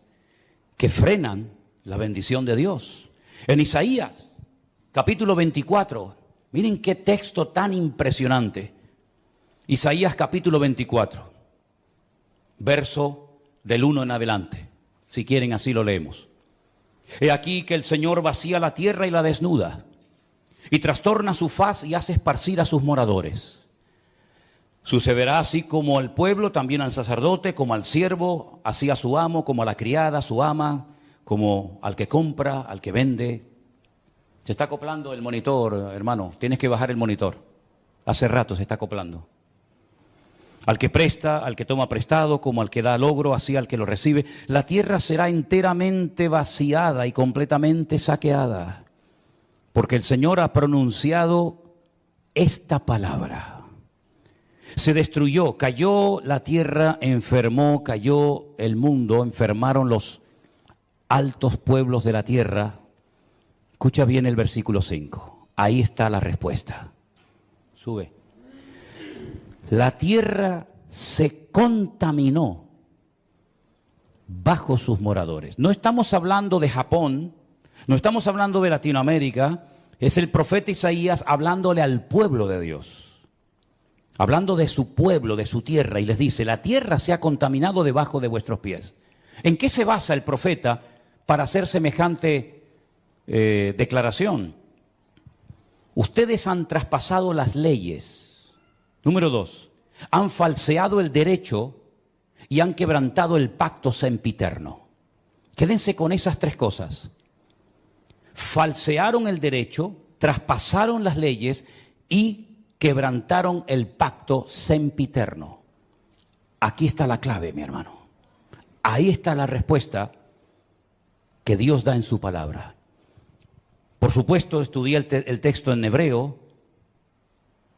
que frenan la bendición de Dios. En Isaías, capítulo 24, miren qué texto tan impresionante. Isaías capítulo 24, verso del 1 en adelante. Si quieren, así lo leemos. He aquí que el Señor vacía la tierra y la desnuda, y trastorna su faz y hace esparcir a sus moradores. Sucederá así como al pueblo, también al sacerdote, como al siervo, así a su amo, como a la criada, a su ama, como al que compra, al que vende. Se está acoplando el monitor, hermano. Tienes que bajar el monitor. Hace rato se está acoplando. Al que presta, al que toma prestado, como al que da logro, así al que lo recibe. La tierra será enteramente vaciada y completamente saqueada, porque el Señor ha pronunciado esta palabra. Se destruyó, cayó la tierra, enfermó, cayó el mundo, enfermaron los altos pueblos de la tierra. Escucha bien el versículo 5. Ahí está la respuesta. Sube. La tierra se contaminó bajo sus moradores. No estamos hablando de Japón, no estamos hablando de Latinoamérica. Es el profeta Isaías hablándole al pueblo de Dios. Hablando de su pueblo, de su tierra, y les dice, la tierra se ha contaminado debajo de vuestros pies. ¿En qué se basa el profeta para hacer semejante declaración? Ustedes han traspasado las leyes. Número 2, han falseado el derecho y han quebrantado el pacto sempiterno. Quédense con esas 3 cosas. Falsearon el derecho, traspasaron las leyes y quebrantaron el pacto sempiterno. Aquí está la clave, mi hermano. Ahí está la respuesta que Dios da en su palabra. Por supuesto, estudié el texto en hebreo,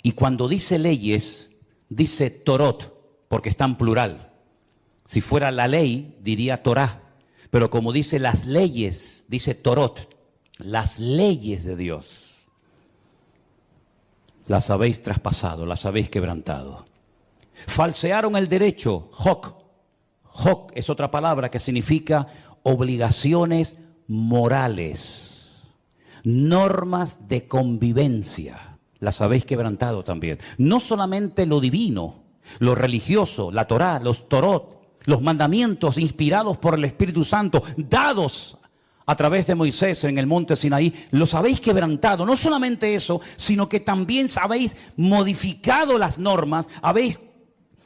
y cuando dice leyes, dice Torot, porque está en plural. Si fuera la ley, diría Torah, pero como dice las leyes, dice Torot. las leyes de Dios las habéis traspasado, las habéis quebrantado. Falsearon el derecho, Hok. Hok es otra palabra que significa obligaciones morales, normas de convivencia, las habéis quebrantado también. No solamente lo divino, lo religioso, la Torá, los Torot, los mandamientos inspirados por el Espíritu Santo, dados a través de Moisés en el monte Sinaí, los habéis quebrantado. No solamente eso, sino que también habéis modificado las normas, habéis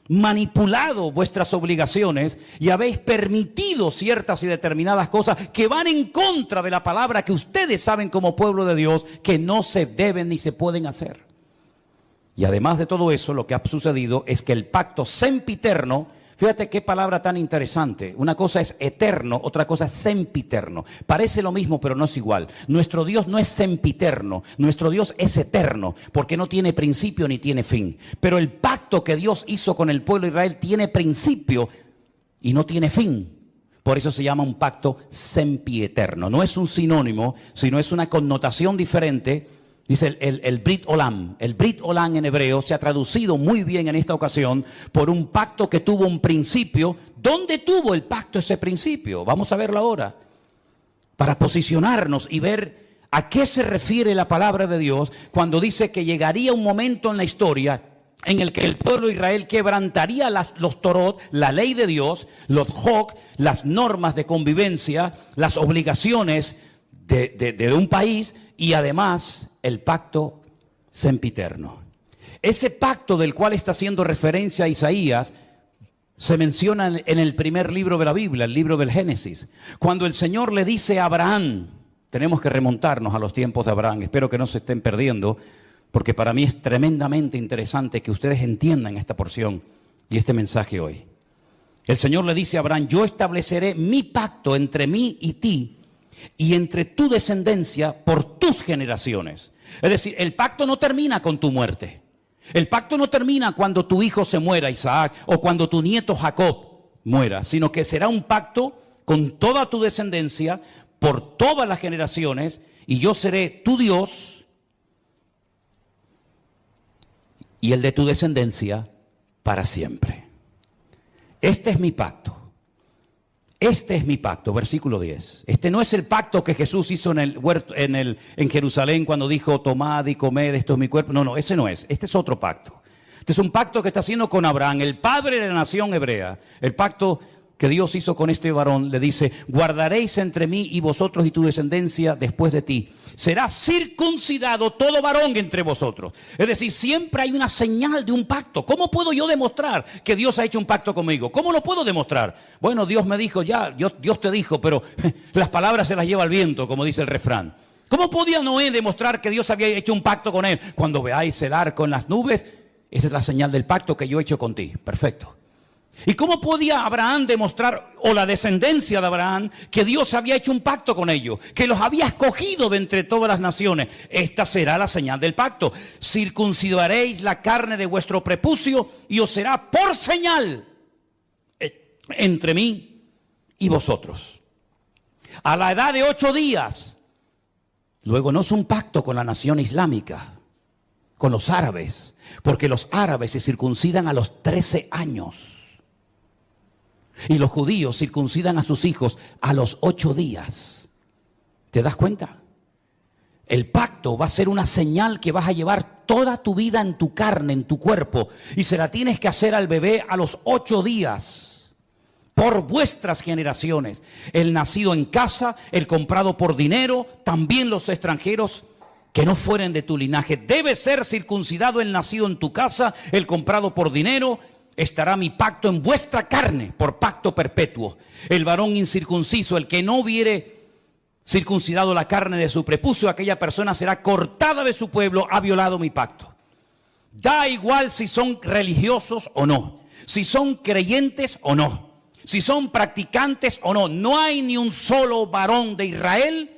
manipulado vuestras obligaciones y habéis permitido ciertas y determinadas cosas que van en contra de la palabra que ustedes saben como pueblo de Dios que no se deben ni se pueden hacer. Y además de todo eso, lo que ha sucedido es que el pacto sempiterno, fíjate qué palabra tan interesante. Una cosa es eterno, otra cosa es sempiterno. Parece lo mismo, pero no es igual. Nuestro Dios no es sempiterno, nuestro Dios es eterno, porque no tiene principio ni tiene fin. Pero el pacto que Dios hizo con el pueblo de Israel tiene principio y no tiene fin. Por eso se llama un pacto sempieterno. No es un sinónimo, sino es una connotación diferente. Dice el Brit Olam. El Brit Olam en hebreo se ha traducido muy bien en esta ocasión por un pacto que tuvo un principio. ¿Dónde tuvo el pacto ese principio? Vamos a verlo ahora. Para posicionarnos y ver a qué se refiere la palabra de Dios cuando dice que llegaría un momento en la historia en el que el pueblo de Israel quebrantaría los Torot, la ley de Dios, los Hok, las normas de convivencia, las obligaciones de un país y además el pacto sempiterno. Ese pacto del cual está haciendo referencia a Isaías se menciona en el primer libro de la Biblia, el libro del Génesis. Cuando el Señor le dice a Abraham, tenemos que remontarnos a los tiempos de Abraham, espero que no se estén perdiendo, porque para mí es tremendamente interesante que ustedes entiendan esta porción y este mensaje hoy. El Señor le dice a Abraham, yo estableceré mi pacto entre mí y ti, y entre tu descendencia por tus generaciones. Es decir, el pacto no termina con tu muerte. El pacto no termina cuando tu hijo se muera, Isaac, o cuando tu nieto Jacob muera, sino que será un pacto con toda tu descendencia por todas las generaciones, y yo seré tu Dios y el de tu descendencia para siempre. Este es mi pacto. Este es mi pacto, versículo 10. Este no es el pacto que Jesús hizo en el huerto, en Jerusalén cuando dijo, tomad y comed, esto es mi cuerpo. No, ese no es. Este es otro pacto. Este es un pacto que está haciendo con Abraham, el padre de la nación hebrea. El pacto que Dios hizo con este varón, le dice, guardaréis entre mí y vosotros y tu descendencia después de ti. Será circuncidado todo varón entre vosotros. Es decir, siempre hay una señal de un pacto. ¿Cómo puedo yo demostrar que Dios ha hecho un pacto conmigo? ¿Cómo lo puedo demostrar? Bueno, Dios me dijo ya, Dios te dijo, pero las palabras se las lleva el viento, como dice el refrán. ¿Cómo podía Noé demostrar que Dios había hecho un pacto con él? Cuando veáis el arco en las nubes, esa es la señal del pacto que yo he hecho con ti. Perfecto. ¿Y cómo podía Abraham demostrar, o la descendencia de Abraham, que Dios había hecho un pacto con ellos, que los había escogido de entre todas las naciones? Esta será la señal del pacto. Circuncidaréis la carne de vuestro prepucio y os será por señal entre mí y vosotros. A la edad de 8 días. Luego no es un pacto con la nación islámica, con los árabes, porque los árabes se circuncidan a los 13 años. Y los judíos circuncidan a sus hijos a los 8 días. ¿Te das cuenta? El pacto va a ser una señal que vas a llevar toda tu vida en tu carne, en tu cuerpo. Y se la tienes que hacer al bebé a los 8 días. Por vuestras generaciones. El nacido en casa, el comprado por dinero, también los extranjeros que no fueren de tu linaje. Debe ser circuncidado el nacido en tu casa, el comprado por dinero. Estará mi pacto en vuestra carne por pacto perpetuo. El varón incircunciso, el que no hubiere circuncidado la carne de su prepucio, aquella persona será cortada de su pueblo, ha violado mi pacto. Da igual si son religiosos o no, si son creyentes o no, si son practicantes o no. No hay ni un solo varón de Israel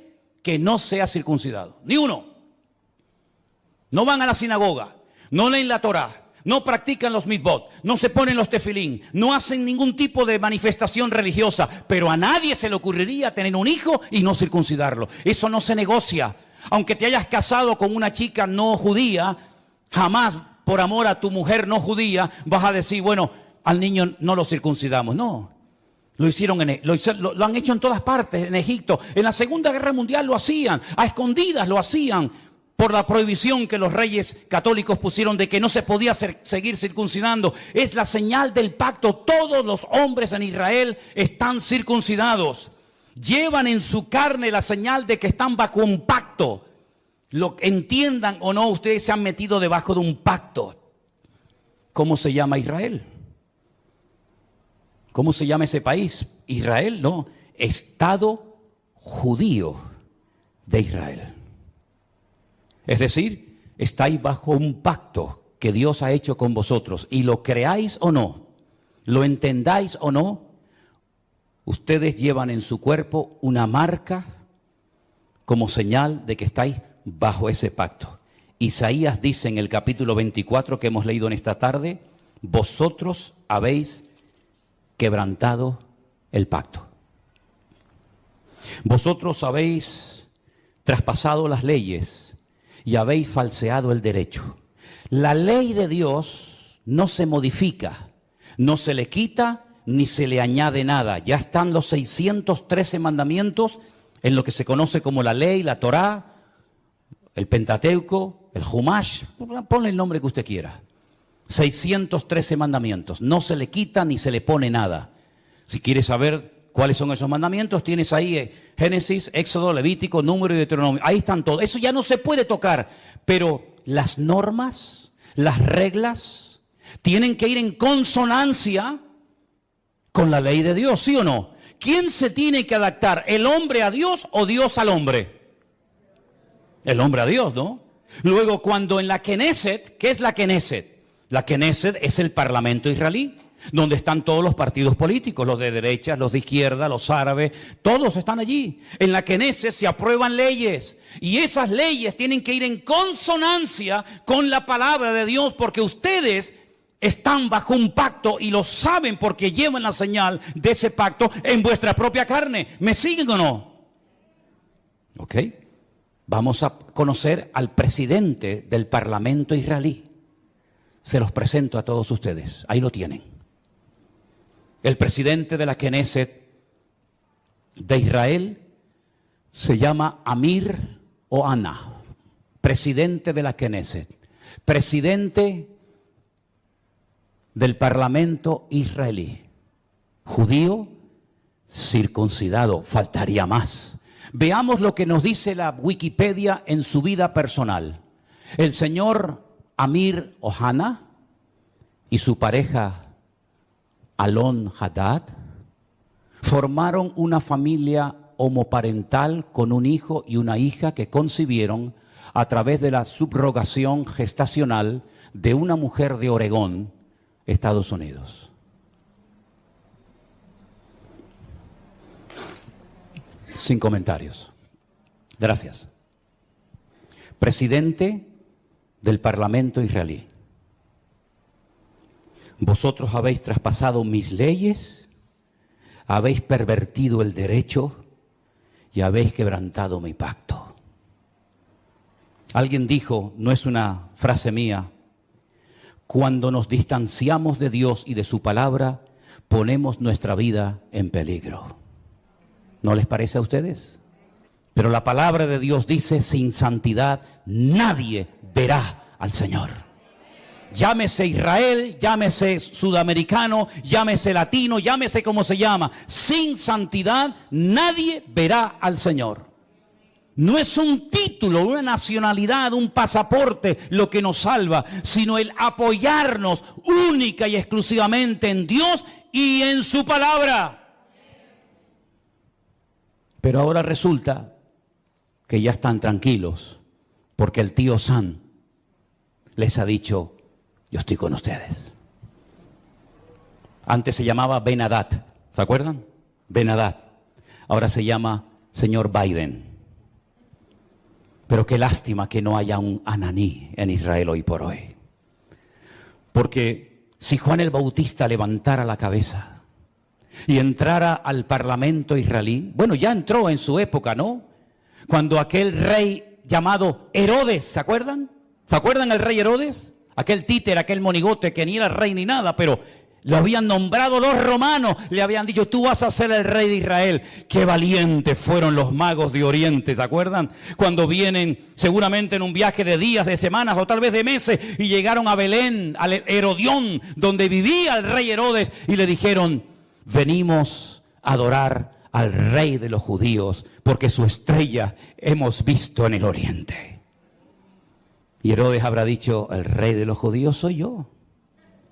que no sea circuncidado, ni uno. No van a la sinagoga, no leen la Torá, no practican los mitzvot, no se ponen los tefilín, no hacen ningún tipo de manifestación religiosa, pero a nadie se le ocurriría tener un hijo y no circuncidarlo. Eso no se negocia. Aunque te hayas casado con una chica no judía, jamás por amor a tu mujer no judía vas a decir, bueno, al niño no lo circuncidamos. No, lo han hecho en todas partes, en Egipto. En la Segunda Guerra Mundial lo hacían, a escondidas lo hacían, por la prohibición que los reyes católicos pusieron de que no se podía seguir circuncidando. Es la señal del pacto. Todos los hombres en Israel están circuncidados. Llevan en su carne la señal de que están bajo un pacto. Lo entiendan o no, ustedes se han metido debajo de un pacto. ¿Cómo se llama Israel? ¿Cómo se llama ese país? Israel, no. Estado judío de Israel. Es decir, estáis bajo un pacto que Dios ha hecho con vosotros. Y lo creáis o no, lo entendáis o no, ustedes llevan en su cuerpo una marca como señal de que estáis bajo ese pacto. Isaías dice en el capítulo 24 que hemos leído en esta tarde, vosotros habéis quebrantado el pacto. Vosotros habéis traspasado las leyes y habéis falseado el derecho. La ley de Dios no se modifica, no se le quita ni se le añade nada. Ya están los 613 mandamientos en lo que se conoce como la ley, la Torá, el Pentateuco, el Humash, ponle el nombre que usted quiera. 613 mandamientos, no se le quita ni se le pone nada. Si quieres saber cuáles son esos mandamientos, tienes ahí Génesis, Éxodo, Levítico, Número y Deuteronomio. Ahí están todos. Eso ya no se puede tocar. Pero las normas, las reglas, tienen que ir en consonancia con la ley de Dios, ¿sí o no? ¿Quién se tiene que adaptar? ¿El hombre a Dios o Dios al hombre? El hombre a Dios, ¿no? Luego, cuando en la Knesset, ¿qué es la Knesset? La Knesset es el parlamento israelí, donde están todos los partidos políticos, los de derecha, los de izquierda, los árabes, todos están allí. En la Knesset se aprueban leyes y esas leyes tienen que ir en consonancia con la palabra de Dios, porque ustedes están bajo un pacto y lo saben porque llevan la señal de ese pacto en vuestra propia carne. ¿Me siguen o no? Ok. Vamos a conocer al presidente del parlamento israelí. Se los presento a todos ustedes. Ahí lo tienen. El presidente de la Knesset de Israel se llama Amir Ohana, presidente de la Knesset, presidente del parlamento israelí, judío, circuncidado, faltaría más. Veamos lo que nos dice la Wikipedia en su vida personal. El señor Amir Ohana y su pareja Alon Haddad formaron una familia homoparental con un hijo y una hija que concibieron a través de la subrogación gestacional de una mujer de Oregón, Estados Unidos. Sin comentarios. Gracias. Presidente del Parlamento israelí. Vosotros habéis traspasado mis leyes, habéis pervertido el derecho y habéis quebrantado mi pacto. Alguien dijo, no es una frase mía, cuando nos distanciamos de Dios y de su palabra, ponemos nuestra vida en peligro. ¿No les parece a ustedes? Pero la palabra de Dios dice, sin santidad nadie verá al Señor. Llámese Israel, llámese sudamericano, llámese latino, llámese como se llama. Sin santidad nadie verá al Señor. No es un título, una nacionalidad, un pasaporte lo que nos salva, sino el apoyarnos única y exclusivamente en Dios y en su palabra. Pero ahora resulta que ya están tranquilos porque el tío Sam les ha dicho, yo estoy con ustedes. Antes se llamaba Ben Haddad, ¿se acuerdan? Ben Haddad. Ahora se llama señor Biden. Pero qué lástima que no haya un Ananí en Israel hoy por hoy. Porque si Juan el Bautista levantara la cabeza y entrara al parlamento israelí, bueno, ya entró en su época, ¿no? Cuando aquel rey llamado Herodes, ¿se acuerdan? ¿Se acuerdan el rey Herodes? Aquel títer, aquel monigote que ni era rey ni nada, pero lo habían nombrado los romanos, le habían dicho, tú vas a ser el rey de Israel. Qué valientes fueron los magos de Oriente, ¿se acuerdan? Cuando vienen seguramente en un viaje de días, de semanas o tal vez de meses, y llegaron a Belén, al Herodión, donde vivía el rey Herodes, y le dijeron, venimos a adorar al rey de los judíos, porque su estrella hemos visto en el oriente. Y Herodes habrá dicho, ¿el rey de los judíos soy yo?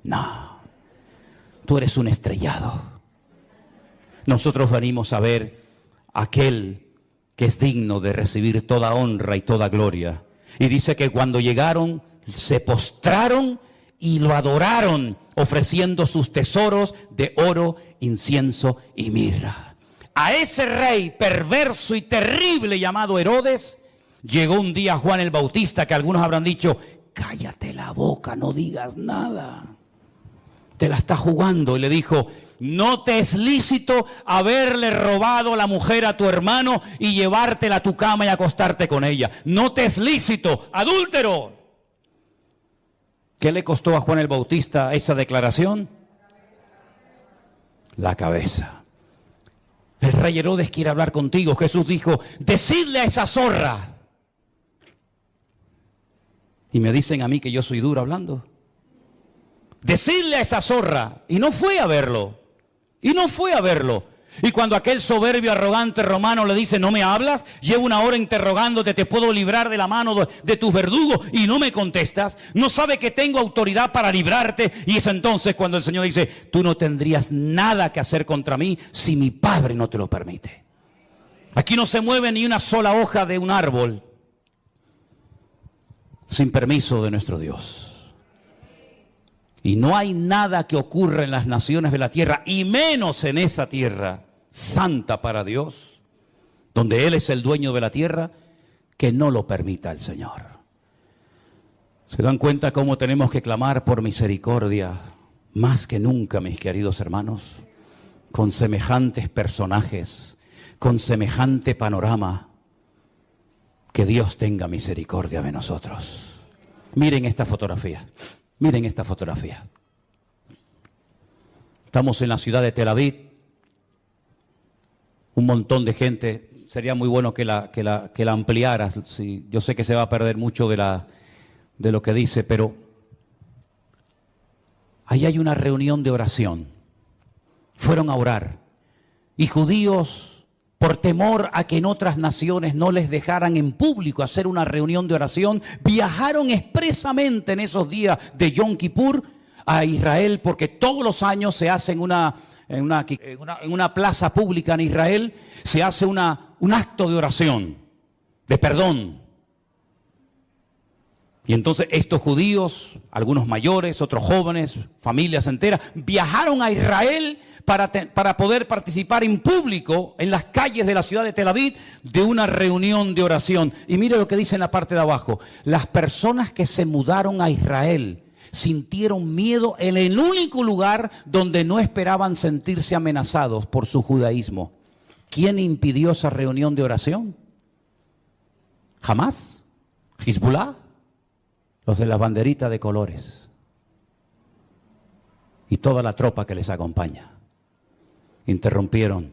No. Tú eres un estrellado. Nosotros venimos a ver a aquel que es digno de recibir toda honra y toda gloria. Y dice que cuando llegaron, se postraron y lo adoraron, ofreciendo sus tesoros de oro, incienso y mirra. A ese rey perverso y terrible llamado Herodes, llegó un día Juan el Bautista, que algunos habrán dicho, cállate la boca, no digas nada. Te la está jugando, y le dijo, no te es lícito haberle robado la mujer a tu hermano y llevártela a tu cama y acostarte con ella. No te es lícito, adúltero. ¿Qué le costó a Juan el Bautista esa declaración? La cabeza. El rey Herodes quiere hablar contigo. Jesús dijo, decidle a esa zorra. Y me dicen a mí que yo soy duro hablando. Decirle a esa zorra, y no fue a verlo, y cuando aquel soberbio, arrogante romano le dice, no me hablas, llevo una hora interrogándote, te puedo librar de la mano de tus verdugos, y no me contestas, no sabe que tengo autoridad para librarte, y es entonces cuando el Señor dice, tú no tendrías nada que hacer contra mí, si mi Padre no te lo permite. Aquí no se mueve ni una sola hoja de un árbol, sin permiso de nuestro Dios. Y no hay nada que ocurra en las naciones de la tierra, y menos en esa tierra santa para Dios, donde Él es el dueño de la tierra, que no lo permita el Señor. ¿Se dan cuenta cómo tenemos que clamar por misericordia más que nunca, mis queridos hermanos? Con semejantes personajes, con semejante panorama, que Dios tenga misericordia de nosotros. Miren esta fotografía. Miren esta fotografía. Estamos en la ciudad de Tel Aviv. Un montón de gente. Sería muy bueno que la ampliaras. Sí, yo sé que se va a perder mucho de lo que dice, pero ahí hay una reunión de oración. Fueron a orar. Y judíos, por temor a que en otras naciones no les dejaran en público hacer una reunión de oración, viajaron expresamente en esos días de Yom Kippur a Israel, porque todos los años se hace en una plaza pública en Israel, se hace un acto de oración, de perdón. Y entonces estos judíos, algunos mayores, otros jóvenes, familias enteras, viajaron a Israel para poder participar en público en las calles de la ciudad de Tel Aviv de una reunión de oración. Y mire lo que dice en la parte de abajo. Las personas que se mudaron a Israel sintieron miedo en el único lugar donde no esperaban sentirse amenazados por su judaísmo. ¿Quién impidió esa reunión de oración? ¿Jamás? ¿Hezbollah? Los de la banderita de colores. Y toda la tropa que les acompaña. Interrumpieron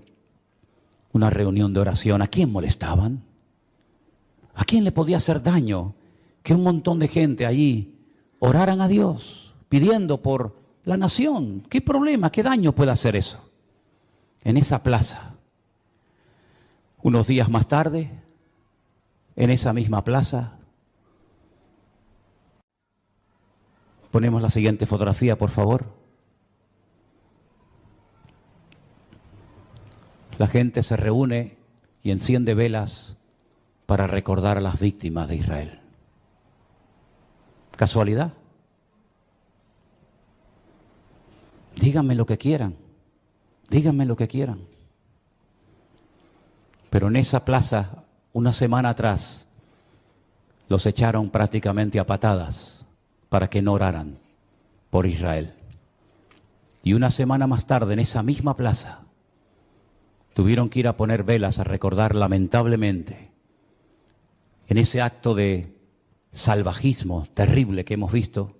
una reunión de oración. ¿A quién molestaban? ¿A quién le podía hacer daño que un montón de gente allí oraran a Dios, pidiendo por la nación? ¿Qué problema, qué daño puede hacer eso? En esa plaza, unos días más tarde, en esa misma plaza, ponemos la siguiente fotografía, por favor. La gente se reúne y enciende velas para recordar a las víctimas de Israel. ¿Casualidad? Díganme lo que quieran. Díganme lo que quieran. Pero en esa plaza, una semana atrás, los echaron prácticamente a patadas para que no oraran por Israel. Y una semana más tarde, en esa misma plaza, tuvieron que ir a poner velas a recordar lamentablemente, en ese acto de salvajismo terrible que hemos visto,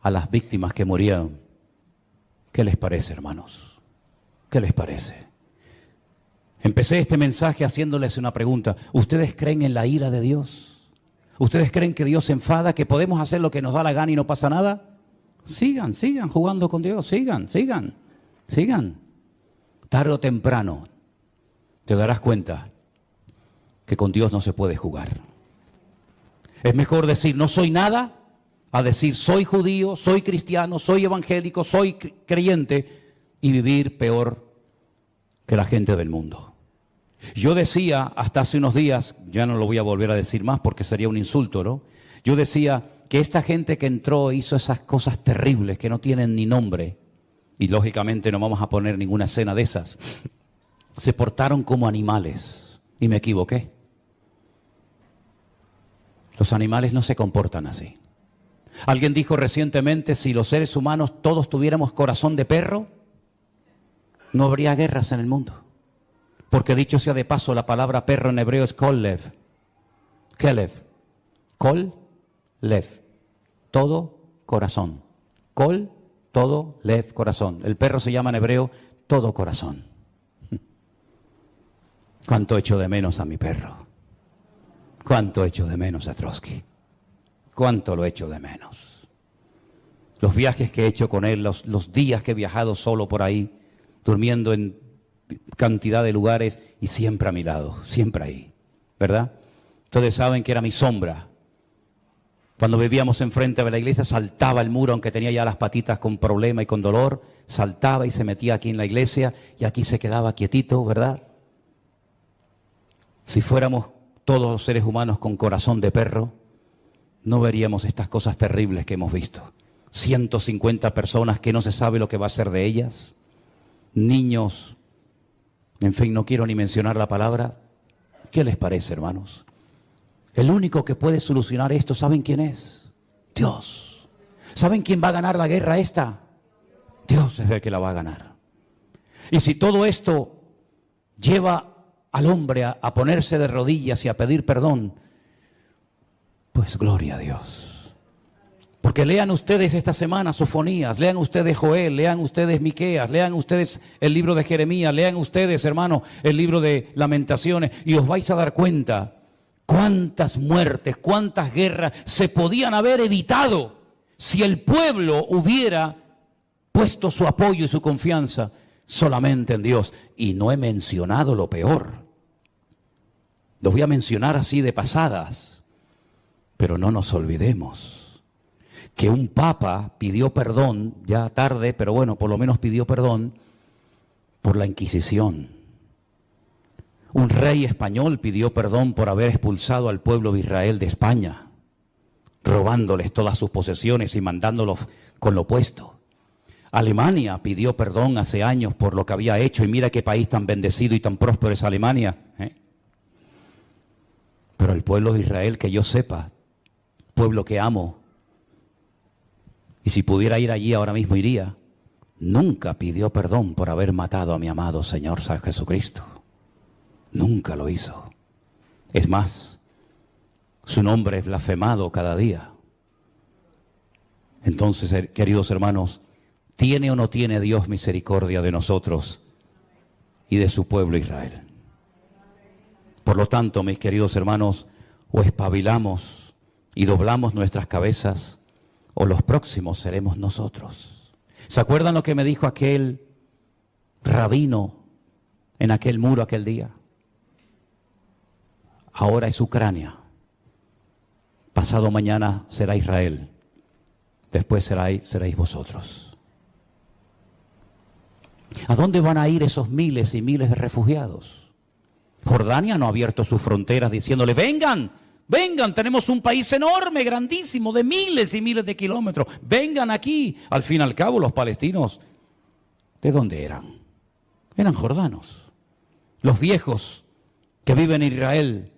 a las víctimas que murieron. ¿Qué les parece, hermanos? ¿Qué les parece? Empecé este mensaje haciéndoles una pregunta. ¿Ustedes creen en la ira de Dios? ¿Ustedes creen que Dios se enfada, que podemos hacer lo que nos da la gana y no pasa nada? Sigan jugando con Dios, sigan. Tarde o temprano te darás cuenta que con Dios no se puede jugar. Es mejor decir no soy nada a decir soy judío, soy cristiano, soy evangélico, soy creyente y vivir peor que la gente del mundo. Yo decía hasta hace unos días, ya no lo voy a volver a decir más porque sería un insulto, ¿no? Yo decía que esta gente que entró hizo esas cosas terribles que no tienen ni nombre, y lógicamente no vamos a poner ninguna escena de esas, se portaron como animales, y me equivoqué. Los animales no se comportan así. Alguien dijo recientemente, si los seres humanos todos tuviéramos corazón de perro, no habría guerras en el mundo. Porque dicho sea de paso, la palabra perro en hebreo es kolev. Kelev. Kol-lev. Todo corazón. Kol, todo, lev, corazón. El perro se llama en hebreo todo corazón. ¿Cuánto echo de menos a mi perro? ¿Cuánto echo de menos a Trotsky? ¿Cuánto lo echo de menos? Los viajes que he hecho con él, los días que he viajado solo por ahí, durmiendo en cantidad de lugares y siempre a mi lado, siempre ahí, ¿verdad? Ustedes saben que era mi sombra. Cuando vivíamos enfrente de la iglesia, saltaba el muro, aunque tenía ya las patitas con problema y con dolor, saltaba y se metía aquí en la iglesia y aquí se quedaba quietito, ¿verdad? Si fuéramos todos los seres humanos con corazón de perro, no veríamos estas cosas terribles que hemos visto. 150 personas que no se sabe lo que va a ser de ellas, niños, en fin, no quiero ni mencionar la palabra. ¿Qué les parece, hermanos? El único que puede solucionar esto, ¿saben quién es? Dios. ¿Saben quién va a ganar la guerra esta? Dios es el que la va a ganar. Y si todo esto lleva al hombre a ponerse de rodillas y a pedir perdón, pues gloria a Dios. Porque lean ustedes esta semana Sofonías, lean ustedes Joel, lean ustedes Miqueas, lean ustedes el libro de Jeremías, lean ustedes, hermano, el libro de Lamentaciones, y os vais a dar cuenta cuántas muertes, cuántas guerras se podían haber evitado si el pueblo hubiera puesto su apoyo y su confianza solamente en Dios. Y no he mencionado lo peor. Lo voy a mencionar así de pasadas, pero no nos olvidemos que un papa pidió perdón, ya tarde, pero bueno, por lo menos pidió perdón por la Inquisición. Un rey español pidió perdón por haber expulsado al pueblo de Israel de España, robándoles todas sus posesiones y mandándolos con lo puesto. Alemania pidió perdón hace años por lo que había hecho, y mira qué país tan bendecido y tan próspero es Alemania, ¿eh? Pero el pueblo de Israel, que yo sepa, pueblo que amo, y si pudiera ir allí ahora mismo iría, nunca pidió perdón por haber matado a mi amado Señor San Jesucristo. Nunca lo hizo. Es más, su nombre es blasfemado cada día. Entonces, queridos hermanos, ¿tiene o no tiene Dios misericordia de nosotros y de su pueblo Israel? Por lo tanto, mis queridos hermanos, o espabilamos y doblamos nuestras cabezas, o los próximos seremos nosotros. ¿Se acuerdan lo que me dijo aquel rabino en aquel muro aquel día? Ahora es Ucrania, pasado mañana será Israel, después seréis vosotros. ¿A dónde van a ir esos miles y miles de refugiados? Jordania no ha abierto sus fronteras diciéndole, vengan, tenemos un país enorme, grandísimo, de miles y miles de kilómetros, vengan aquí. Al fin y al cabo, los palestinos, ¿de dónde eran? Eran jordanos. Los viejos que viven en Israel,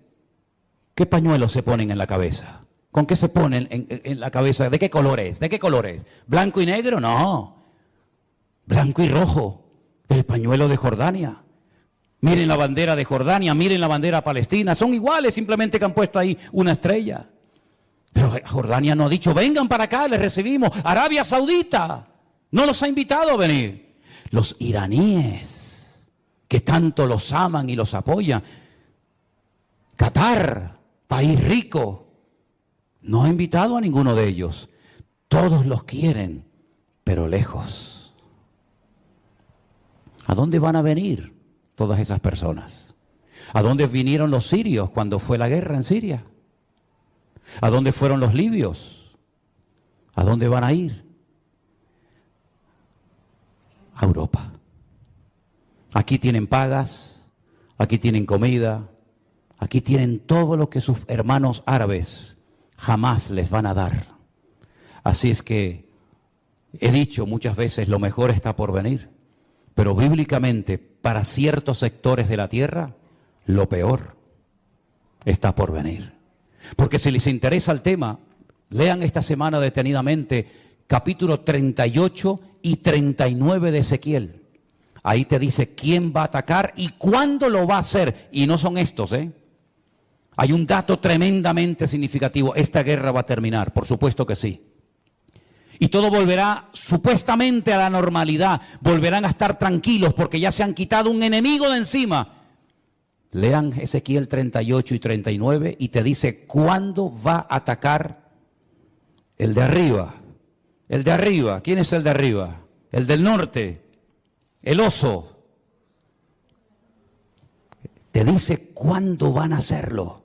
¿qué pañuelos se ponen en la cabeza? ¿Con qué se ponen en la cabeza? ¿De qué color es? ¿De qué color es? ¿Blanco y negro? No. Blanco y rojo. El pañuelo de Jordania. Miren la bandera de Jordania, miren la bandera palestina. Son iguales, simplemente que han puesto ahí una estrella. Pero Jordania no ha dicho, vengan para acá, les recibimos. Arabia Saudita no los ha invitado a venir. Los iraníes, que tanto los aman y los apoyan. Qatar, país rico, no ha invitado a ninguno de ellos. Todos los quieren, pero lejos. ¿A dónde van a venir todas esas personas? ¿A dónde vinieron los sirios cuando fue la guerra en Siria? ¿A dónde fueron los libios? ¿A dónde van a ir? A Europa. Aquí tienen pagas, aquí tienen comida, aquí tienen todo lo que sus hermanos árabes jamás les van a dar. Así es que he dicho muchas veces, lo mejor está por venir. Pero bíblicamente, para ciertos sectores de la tierra, lo peor está por venir. Porque si les interesa el tema, lean esta semana detenidamente capítulo 38 y 39 de Ezequiel. Ahí te dice quién va a atacar y cuándo lo va a hacer. Y no son estos, Hay un dato tremendamente significativo. Esta guerra va a terminar, por supuesto que sí. Y todo volverá supuestamente a la normalidad. Volverán a estar tranquilos porque ya se han quitado un enemigo de encima. Lean Ezequiel 38 y 39 y te dice cuándo va a atacar el de arriba. El de arriba. ¿Quién es el de arriba? El del norte. El oso. Te dice cuándo van a hacerlo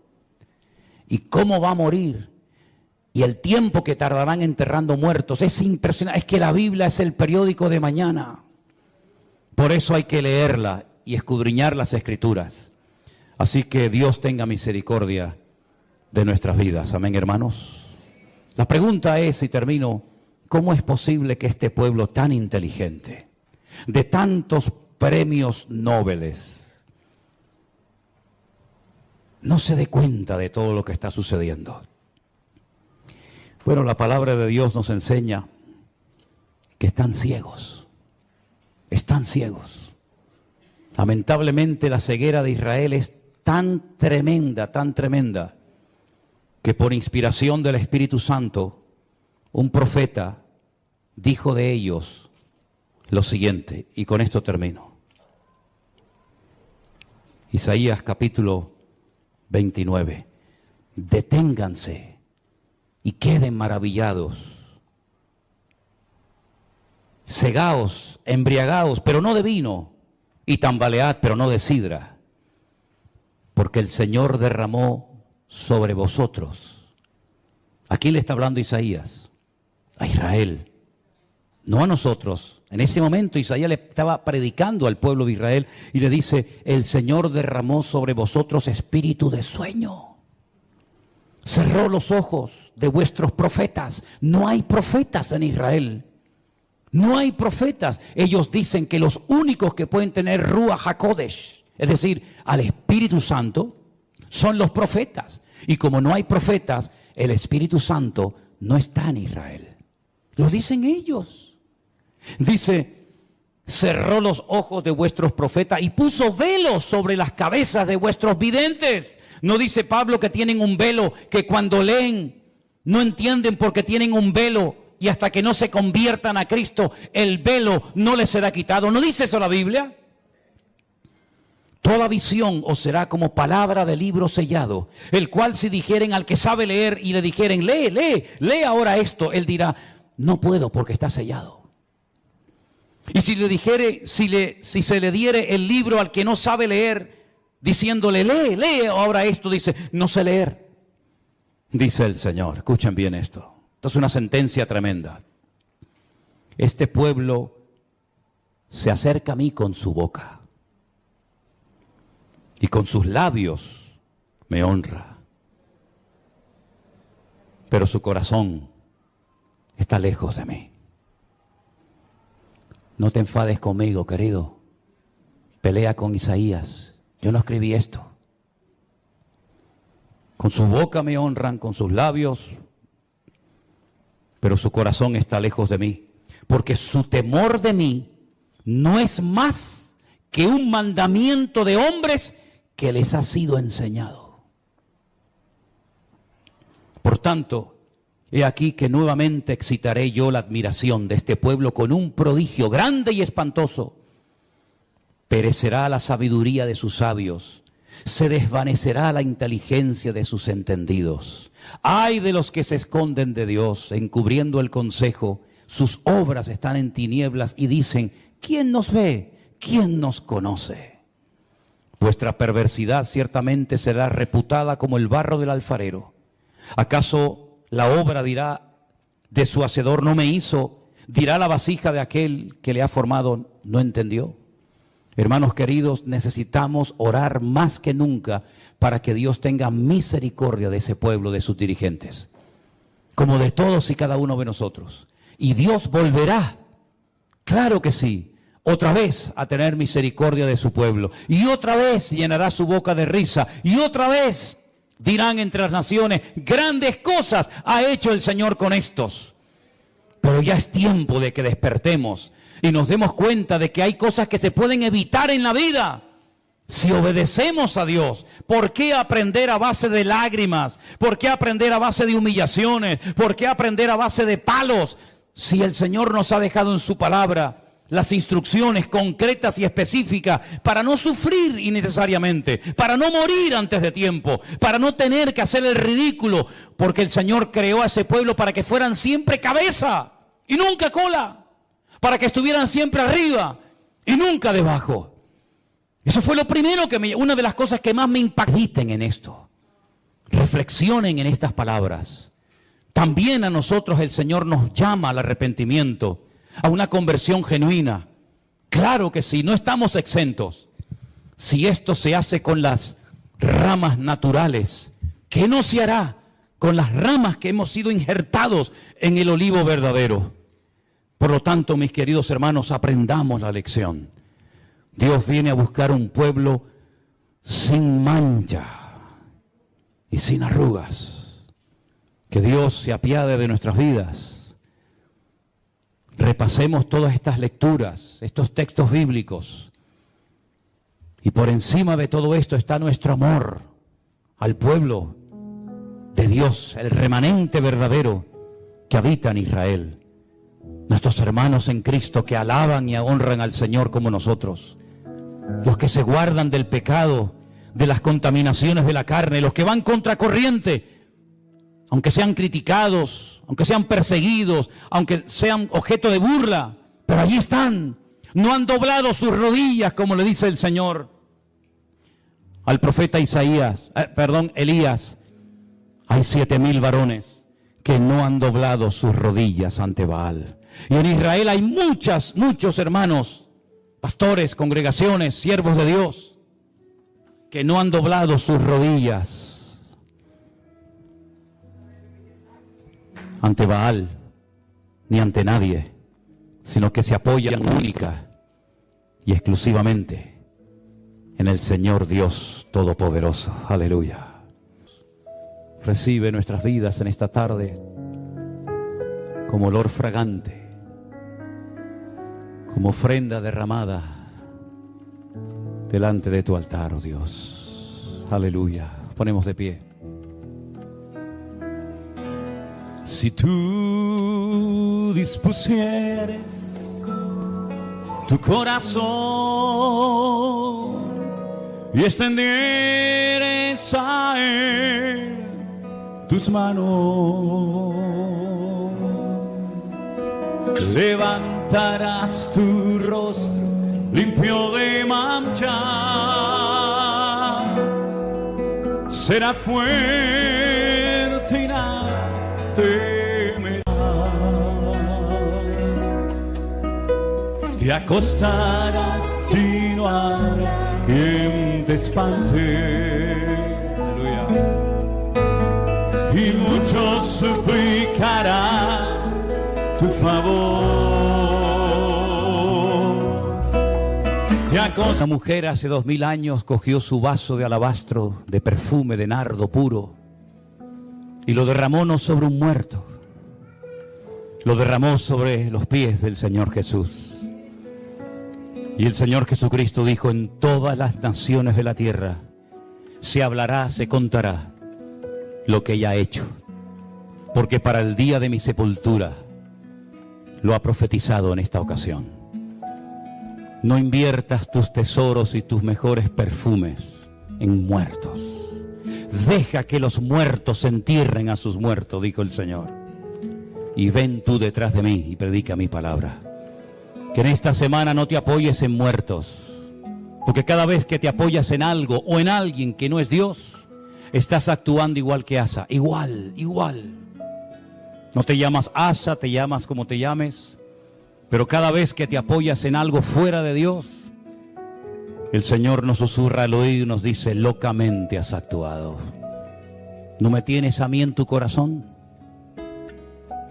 y cómo va a morir. Y el tiempo que tardarán enterrando muertos. Es impresionante. Es que la Biblia es el periódico de mañana. Por eso hay que leerla y escudriñar las Escrituras. Así que Dios tenga misericordia de nuestras vidas. Amén, hermanos. La pregunta es, y termino, ¿cómo es posible que este pueblo tan inteligente, de tantos premios Nobel, no se dé cuenta de todo lo que está sucediendo? Bueno, la palabra de Dios nos enseña que están ciegos. Están ciegos. Lamentablemente la ceguera de Israel es tan tremenda, que por inspiración del Espíritu Santo, un profeta dijo de ellos lo siguiente, y con esto termino. Isaías capítulo 29. Deténganse y queden maravillados. Cegaos, embriagaos, pero no de vino, y tambalead, pero no de sidra. Porque el Señor derramó sobre vosotros. ¿A quién le está hablando Isaías? A Israel, no a nosotros. En ese momento Isaías le estaba predicando al pueblo de Israel y le dice, el Señor derramó sobre vosotros espíritu de sueño. Cerró los ojos de vuestros profetas. No hay profetas en Israel. No hay profetas. Ellos dicen que los únicos que pueden tener Ruach HaKodesh, es decir, al Espíritu Santo, son los profetas. Y como no hay profetas, el Espíritu Santo no está en Israel. Lo dicen ellos. Dice, cerró los ojos de vuestros profetas y puso velos sobre las cabezas de vuestros videntes. No dice Pablo que tienen un velo, que cuando leen no entienden porque tienen un velo y hasta que no se conviertan a Cristo, el velo no les será quitado. ¿No dice eso la Biblia? Toda visión os será como palabra de libro sellado, el cual si dijeren al que sabe leer y le dijeren, lee ahora esto, él dirá, no puedo porque está sellado. Y si le dijere, si se le diere el libro al que no sabe leer, diciéndole, lee ahora esto, dice, no sé leer. Dice el Señor, escuchen bien esto. Esto es una sentencia tremenda. Este pueblo se acerca a mí con su boca y con sus labios me honra, pero su corazón está lejos de mí. No te enfades conmigo, querido. Pelea con Isaías. Yo no escribí esto. Con su boca me honran, con sus labios pero su corazón está lejos de mí, porque su temor de mí no es más que un mandamiento de hombres que les ha sido enseñado. Por tanto, he aquí que nuevamente excitaré yo la admiración de este pueblo con un prodigio grande y espantoso. Perecerá la sabiduría de sus sabios, se desvanecerá la inteligencia de sus entendidos. Ay de los que se esconden de Dios, encubriendo el consejo, sus obras están en tinieblas y dicen, ¿quién nos ve? ¿Quién nos conoce? Vuestra perversidad ciertamente será reputada como el barro del alfarero. ¿Acaso la obra dirá de su hacedor, no me hizo? ¿Dirá la vasija de aquel que le ha formado, no entendió? Hermanos queridos, necesitamos orar más que nunca para que Dios tenga misericordia de ese pueblo, de sus dirigentes, como de todos y cada uno de nosotros. Y Dios volverá, claro que sí, otra vez a tener misericordia de su pueblo. Y otra vez llenará su boca de risa. Y otra vez dirán entre las naciones, grandes cosas ha hecho el Señor con estos. Pero ya es tiempo de que despertemos y nos demos cuenta de que hay cosas que se pueden evitar en la vida si obedecemos a Dios. ¿Por qué aprender a base de lágrimas? ¿Por qué aprender a base de humillaciones? ¿Por qué aprender a base de palos? Si el Señor nos ha dejado en su palabra las instrucciones concretas y específicas para no sufrir innecesariamente, para no morir antes de tiempo, para no tener que hacer el ridículo, porque el Señor creó a ese pueblo para que fueran siempre cabeza y nunca cola, para que estuvieran siempre arriba y nunca debajo. Eso fue lo primero una de las cosas que más me impactaron en esto. Reflexionen en estas palabras. También a nosotros el Señor nos llama al arrepentimiento, a una conversión genuina. Claro que sí, no estamos exentos. Si esto se hace con las ramas naturales, ¿qué no se hará con las ramas que hemos sido injertados en el olivo verdadero? Por lo tanto, mis queridos hermanos, aprendamos la lección. Dios viene a buscar un pueblo sin mancha y sin arrugas. Que Dios se apiade de nuestras vidas. Repasemos todas estas lecturas, estos textos bíblicos. Y por encima de todo esto está nuestro amor al pueblo de Dios, el remanente verdadero que habita en Israel. Nuestros hermanos en Cristo que alaban y honran al Señor como nosotros. Los que se guardan del pecado, de las contaminaciones de la carne, los que van contracorriente, aunque sean criticados, aunque sean perseguidos, aunque sean objeto de burla, pero allí están. No han doblado sus rodillas, como le dice el Señor al profeta Elías. Hay 7,000 varones que no han doblado sus rodillas ante Baal. Y en Israel hay muchos hermanos, pastores, congregaciones, siervos de Dios, que no han doblado sus rodillas ante Baal, ni ante nadie, sino que se apoyan única y exclusivamente en el Señor Dios Todopoderoso. Aleluya. Recibe nuestras vidas en esta tarde como olor fragante, como ofrenda derramada delante de tu altar, oh Dios. Aleluya. Ponemos de pie. Si tú dispusieres tu corazón y extendieres a él tus manos, levantarás tu rostro limpio de mancha, será fuerte y nada temerá. Te acostarás y no habrá quien te espante. Aleluya. Y muchos suplicarán tu favor. Una mujer hace 2000 años cogió su vaso de alabastro de perfume de nardo puro y lo derramó no sobre un muerto, lo derramó sobre los pies del Señor Jesús. Y el Señor Jesucristo dijo: en todas las naciones de la tierra se hablará, se contará lo que ella ha hecho, porque para el día de mi sepultura lo ha profetizado en esta ocasión. No inviertas tus tesoros y tus mejores perfumes en muertos. Deja que los muertos entierren a sus muertos, dijo el Señor. Y ven tú detrás de mí y predica mi palabra. Que en esta semana no te apoyes en muertos, porque cada vez que te apoyas en algo o en alguien que no es Dios, estás actuando igual que Asa, igual. No te llamas Asa, te llamas como te llames, pero cada vez que te apoyas en algo fuera de Dios, el Señor nos susurra al oído y nos dice: locamente has actuado. ¿No me tienes a mí en tu corazón?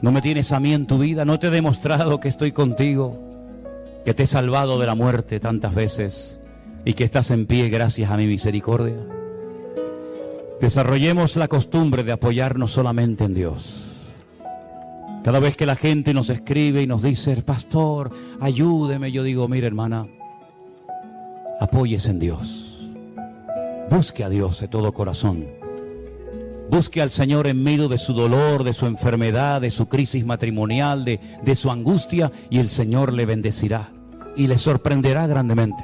¿No me tienes a mí en tu vida? ¿No te he demostrado que estoy contigo? Que te he salvado de la muerte tantas veces y que estás en pie gracias a mi misericordia. Desarrollemos la costumbre de apoyarnos solamente en Dios. Cada vez que la gente nos escribe y nos dice: pastor, ayúdeme, yo digo: mire, hermana, apóyese en Dios. Busque a Dios de todo corazón. Busque al Señor en medio de su dolor, de su enfermedad, de su crisis matrimonial, de su angustia, y el Señor le bendecirá y le sorprenderá grandemente.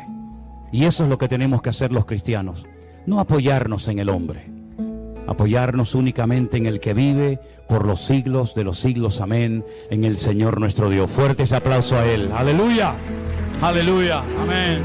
Y eso es lo que tenemos que hacer los cristianos. No apoyarnos en el hombre, apoyarnos únicamente en el que vive por los siglos de los siglos, amén, en el Señor nuestro Dios. Fuerte ese aplauso a Él. Aleluya, aleluya, amén.